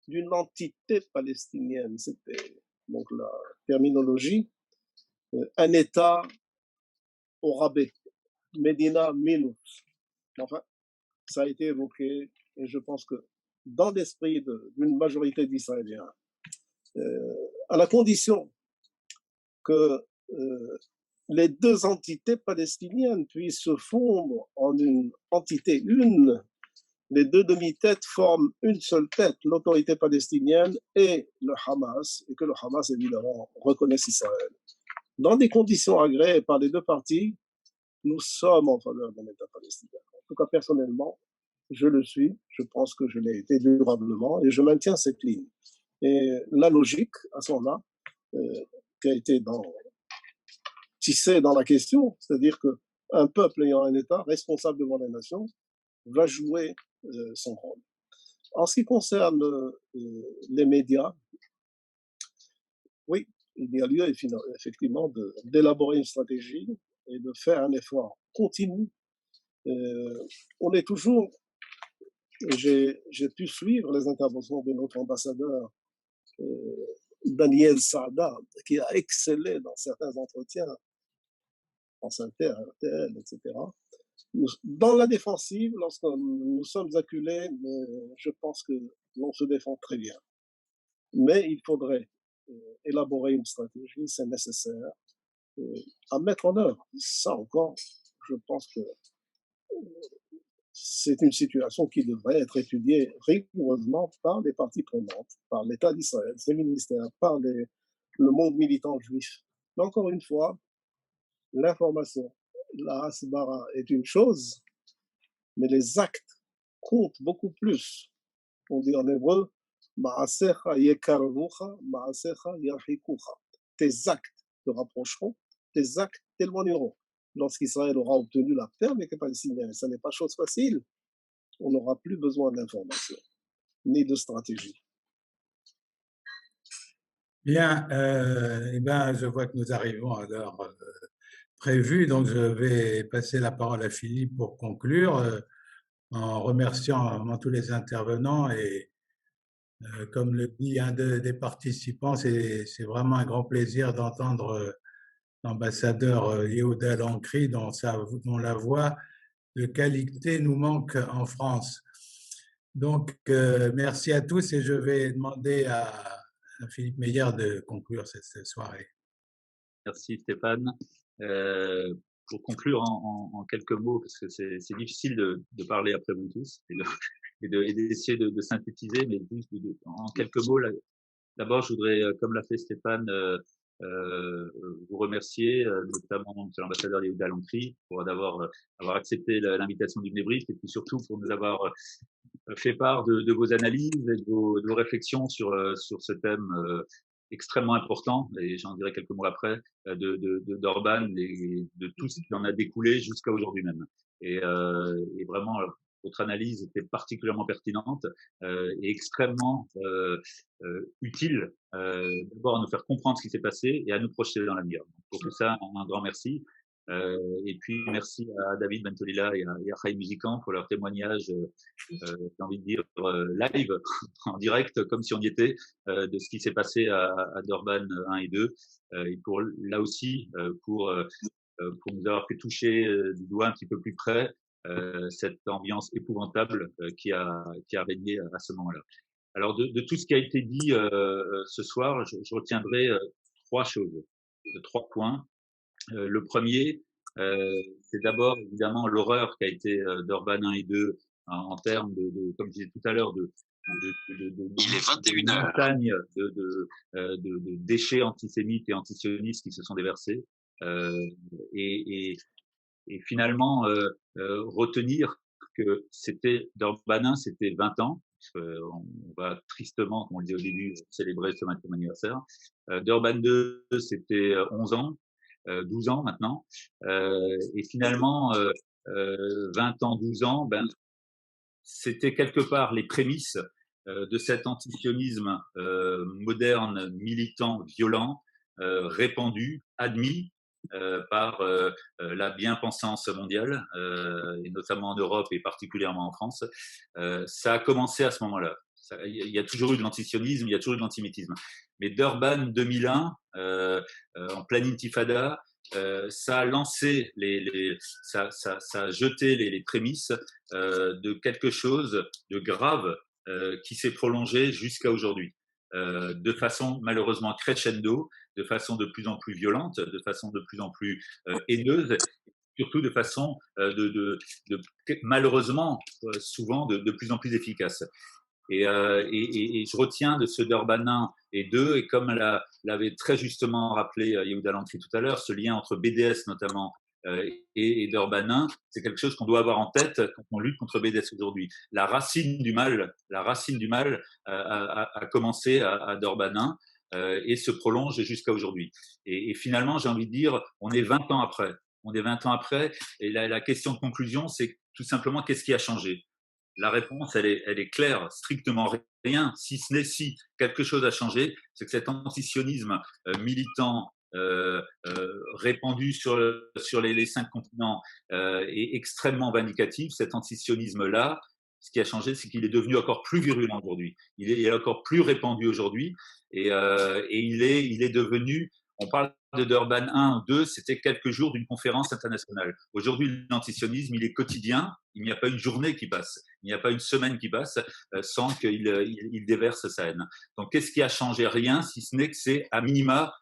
d'une entité palestinienne. C'était donc la terminologie, un État au rabais, Medina Minus. Enfin, ça a été évoqué et je pense que dans l'esprit d'une majorité d'Israéliens, à la condition que les deux entités palestiniennes puissent se fondre en une entité une, les deux demi-têtes forment une seule tête, l'autorité palestinienne et le Hamas, et que le Hamas, évidemment, reconnaisse Israël. Dans des conditions agréées par les deux parties, nous sommes en faveur d'un État palestinien. En tout cas, personnellement, je le suis, je pense que je l'ai été durablement, et je maintiens cette ligne. Et la logique, à ce moment-là, qui a été tissée dans la question, c'est-à-dire qu'un peuple ayant un État responsable devant les nations va jouer son rôle. En ce qui concerne les médias, oui, il y a lieu effectivement d'élaborer une stratégie et de faire un effort continu. On est toujours, j'ai pu suivre les interventions de notre ambassadeur Daniel Saada, qui a excellé dans certains entretiens, France Inter, RTL, etc. Dans la défensive, lorsque nous sommes acculés, je pense que l'on se défend très bien. Mais il faudrait élaborer une stratégie, c'est nécessaire, à mettre en œuvre. Ça encore, je pense que c'est une situation qui devrait être étudiée rigoureusement par les parties prenantes, par l'État d'Israël, ses ministères, par le monde militant juif. Mais encore une fois, l'information, la hasbara est une chose, mais les actes comptent beaucoup plus. On dit en hébreu, Ma'asecha yekarvucha, Ma'asecha yarhikucha. Tes actes te rapprocheront, tes actes témoigneront lorsqu'Israël aura obtenu la paix avec les Palestiniens. Ça n'est pas chose facile. On n'aura plus besoin d'informations ni de stratégie. Bien, eh ben, je vois que nous arrivons à l'heure prévue, donc je vais passer la parole à Philippe pour conclure, en remerciant vraiment tous les intervenants et comme le dit un des participants, c'est vraiment un grand plaisir d'entendre l'ambassadeur Yehuda Lancry dont la voix de qualité nous manque en France. Donc, merci à tous et je vais demander à Philippe Meyer de conclure cette soirée. Merci Stéphane. Pour conclure en quelques mots, parce que c'est difficile de parler après vous tous et d'essayer de synthétiser, mais juste en quelques mots, d'abord je voudrais, comme l'a fait Stéphane, vous remercier, notamment l'ambassadeur Yehuda Lancry pour avoir accepté l'invitation du débrief et puis surtout pour nous avoir fait part de vos analyses et de vos réflexions sur ce thème extrêmement important, et j'en dirai quelques mots après, d'Orban et de tout ce qui en a découlé jusqu'à aujourd'hui même. Et vraiment, votre analyse était particulièrement pertinente et extrêmement utile, d'abord à nous faire comprendre ce qui s'est passé et à nous projeter dans l'avenir. Pour tout ça, un grand merci. Et puis merci à David Bentolila et à Chaim Musican pour leur témoignage, j'ai envie de dire live, en direct, comme si on y était, de ce qui s'est passé à Durban 1 et 2, et pour là aussi pour nous avoir fait toucher du doigt un petit peu plus près cette ambiance épouvantable qui a régné à ce moment-là. Alors de tout ce qui a été dit ce soir, je retiendrai trois choses, trois points. Le premier, c'est d'abord évidemment l'horreur qu'a été Durban 1 et 2 en termes comme je disais tout à l'heure, Il est 21h. Montagne de déchets antisémites et antisionistes qui se sont déversés, et finalement retenir que Durban 1, c'était 20 ans. On va tristement, comme on le dit au début, célébrer ce 20e anniversaire. Durban 2, c'était 11 ans. 12 ans maintenant, et finalement 20 ans, 12 ans, c'était quelque part les prémices de cet antisionisme moderne, militant, violent, répandu, admis par la bien-pensance mondiale, et notamment en Europe et particulièrement en France. Ça a commencé à ce moment-là. Il y a toujours eu de l'antisionisme, il y a toujours eu de l'antisémitisme. Mais Durban 2001, en pleine intifada, ça a lancé ça a jeté les prémices de quelque chose de grave qui s'est prolongé jusqu'à aujourd'hui, de façon malheureusement crescendo, de façon de plus en plus violente, de façon de plus en plus haineuse, surtout de façon malheureusement souvent de plus en plus efficace. Et je retiens de ce Durban 1 et 2, et comme l'avait très justement rappelé Yehuda Lancry tout à l'heure, ce lien entre BDS notamment et Durban 1, c'est quelque chose qu'on doit avoir en tête quand on lutte contre BDS aujourd'hui. La racine du mal a commencé à Durban 1 et se prolonge jusqu'à aujourd'hui. Et finalement, j'ai envie de dire, on est 20 ans après. On est 20 ans après, et la question de conclusion, c'est tout simplement qu'est-ce qui a changé? La réponse, elle est claire, strictement rien, si ce n'est si quelque chose a changé, c'est que cet antisionisme militant répandu sur les 5 continents est extrêmement vindicatif. Cet antisionisme-là, ce qui a changé, c'est qu'il est devenu encore plus virulent aujourd'hui. Il est encore plus répandu aujourd'hui, et il est devenu. On parle de Durban 1 ou 2, c'était quelques jours d'une conférence internationale. Aujourd'hui, l'antisionisme, il est quotidien. Il n'y a pas une journée qui passe, il n'y a pas une semaine qui passe sans qu'il déverse sa haine. Donc, qu'est-ce qui a changé? Rien, si ce n'est que c'est à minima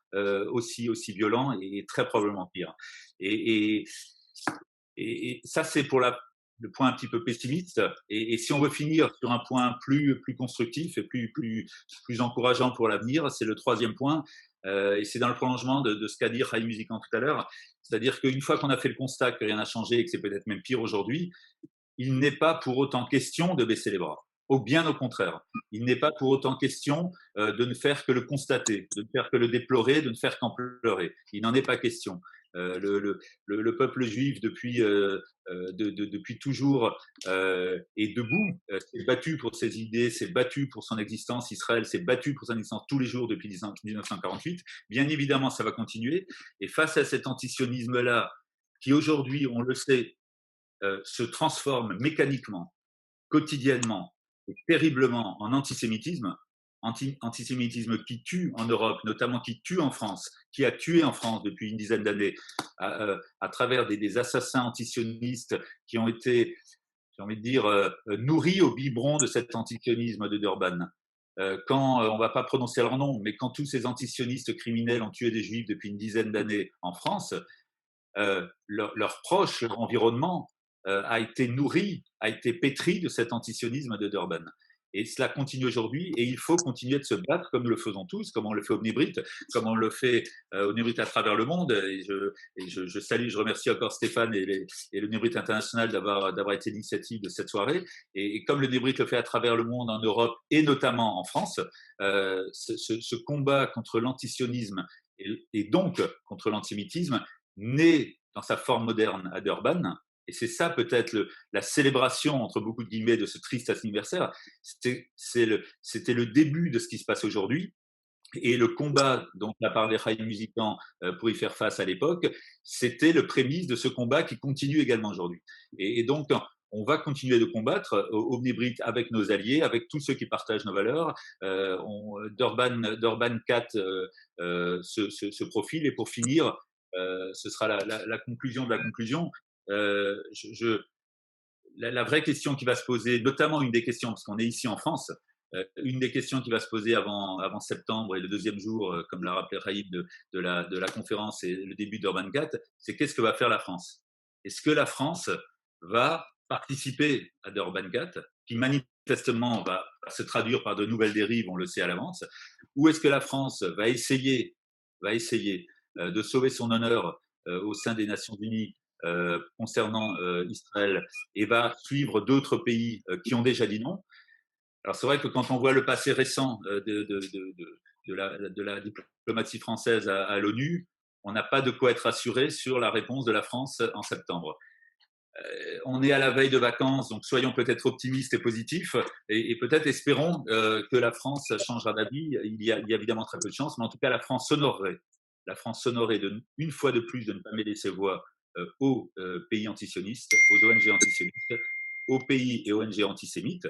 aussi violent et très probablement pire. Et ça, c'est pour le point un petit peu pessimiste. Et si on veut finir sur un point plus constructif et plus encourageant pour l'avenir, c'est le troisième point. Et c'est dans le prolongement de ce qu'a dit Chaim Musican tout à l'heure, c'est-à-dire qu'une fois qu'on a fait le constat que rien n'a changé et que c'est peut-être même pire aujourd'hui, il n'est pas pour autant question de baisser les bras. Bien au contraire, il n'est pas pour autant question de ne faire que le constater, de ne faire que le déplorer, de ne faire qu'en pleurer. Il n'en est pas question. Le peuple juif, depuis toujours, est debout, s'est battu pour ses idées, s'est battu pour son existence. Israël s'est battu pour son existence tous les jours depuis 1948. Bien évidemment, ça va continuer. Et face à cet antisionisme-là, qui aujourd'hui, on le sait, se transforme mécaniquement, quotidiennement et terriblement en antisémitisme, antisémitisme qui tue en Europe, notamment qui tue en France, qui a tué en France depuis une dizaine d'années, à travers des assassins antisionistes qui ont été, j'ai envie de dire, nourris au biberon de cet antisionisme de Durban. Quand, on ne va pas prononcer leur nom, mais quand tous ces antisionistes criminels ont tué des juifs depuis une dizaine d'années en France, leur proche, leur environnement a été nourri, a été pétri de cet antisionisme de Durban. Et cela continue aujourd'hui, et il faut continuer de se battre comme nous le faisons tous, comme on le fait au Bnei Brit, comme on le fait au Bnei Brit à travers le monde. Et je salue, je remercie encore Stéphane et le Bnei Brit international d'avoir été l'initiative de cette soirée. Et comme le Bnei Brit le fait à travers le monde, en Europe et notamment en France, ce combat contre l'antisionisme et donc contre l'antisémitisme naît dans sa forme moderne à Durban. Et c'est ça peut-être la célébration, entre beaucoup de guillemets, de ce triste anniversaire. C'était le début de ce qui se passe aujourd'hui. Et le combat dont a parlé Chaim Musican pour y faire face à l'époque, c'était le prémisse de ce combat qui continue également aujourd'hui. Et donc, on va continuer de combattre au Bnei Brit avec nos alliés, avec tous ceux qui partagent nos valeurs. Durban 4 se profile. Et pour finir, ce sera la conclusion de la conclusion. La vraie question qui va se poser, notamment une des questions, parce qu'on est ici en France, une des questions qui va se poser avant septembre et le deuxième jour, comme l'a rappelé Raïb, de la conférence et le début d'Urban 4, c'est qu'est-ce que va faire la France? Est-ce que la France va participer à Durban 4, qui manifestement va se traduire par de nouvelles dérives, on le sait à l'avance, ou est-ce que la France va essayer de sauver son honneur au sein des Nations Unies concernant Israël et va suivre d'autres pays qui ont déjà dit non? Alors c'est vrai que quand on voit le passé récent de la diplomatie française à l'ONU, on n'a pas de quoi être assuré sur la réponse de la France en septembre. On est à la veille de vacances, donc soyons peut-être optimistes et positifs, et peut-être espérons que la France changera d'avis. Il y a évidemment très peu de chance, mais en tout cas la France s'honorerait une fois de plus de ne pas mêler ses voix aux pays antisionistes, aux ONG antisionistes, aux pays et ONG antisémites,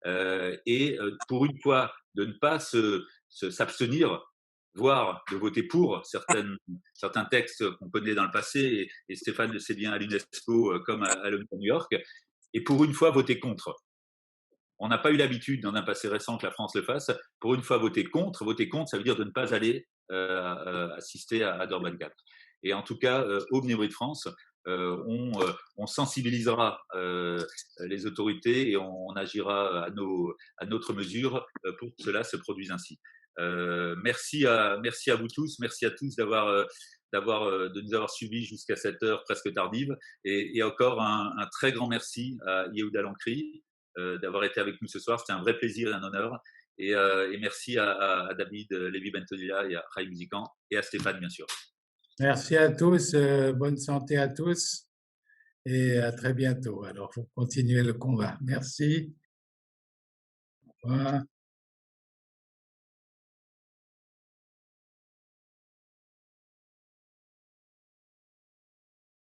et pour une fois de ne pas s'abstenir, voire de voter pour certains textes qu'on connaît dans le passé, et Stéphane le sait bien à l'UNESCO comme à l'ONU à New York, et pour une fois voter contre. On n'a pas eu l'habitude dans un passé récent que la France le fasse. Pour une fois voter contre, ça veut dire de ne pas aller assister à Durban 4. Et en tout cas, au Bnei Brit France, on sensibilisera les autorités et on agira à notre mesure pour que cela se produise ainsi. Merci à vous tous, merci à tous de nous avoir suivis jusqu'à cette heure presque tardive, et encore un très grand merci à Yehuda Lancry d'avoir été avec nous ce soir. C'était un vrai plaisir et un honneur. Et merci à David Lévy Bentonila et à Chaim Musican et à Stéphane, bien sûr. Merci à tous, bonne santé à tous et à très bientôt. Alors, pour continuer le combat. Merci. Au revoir.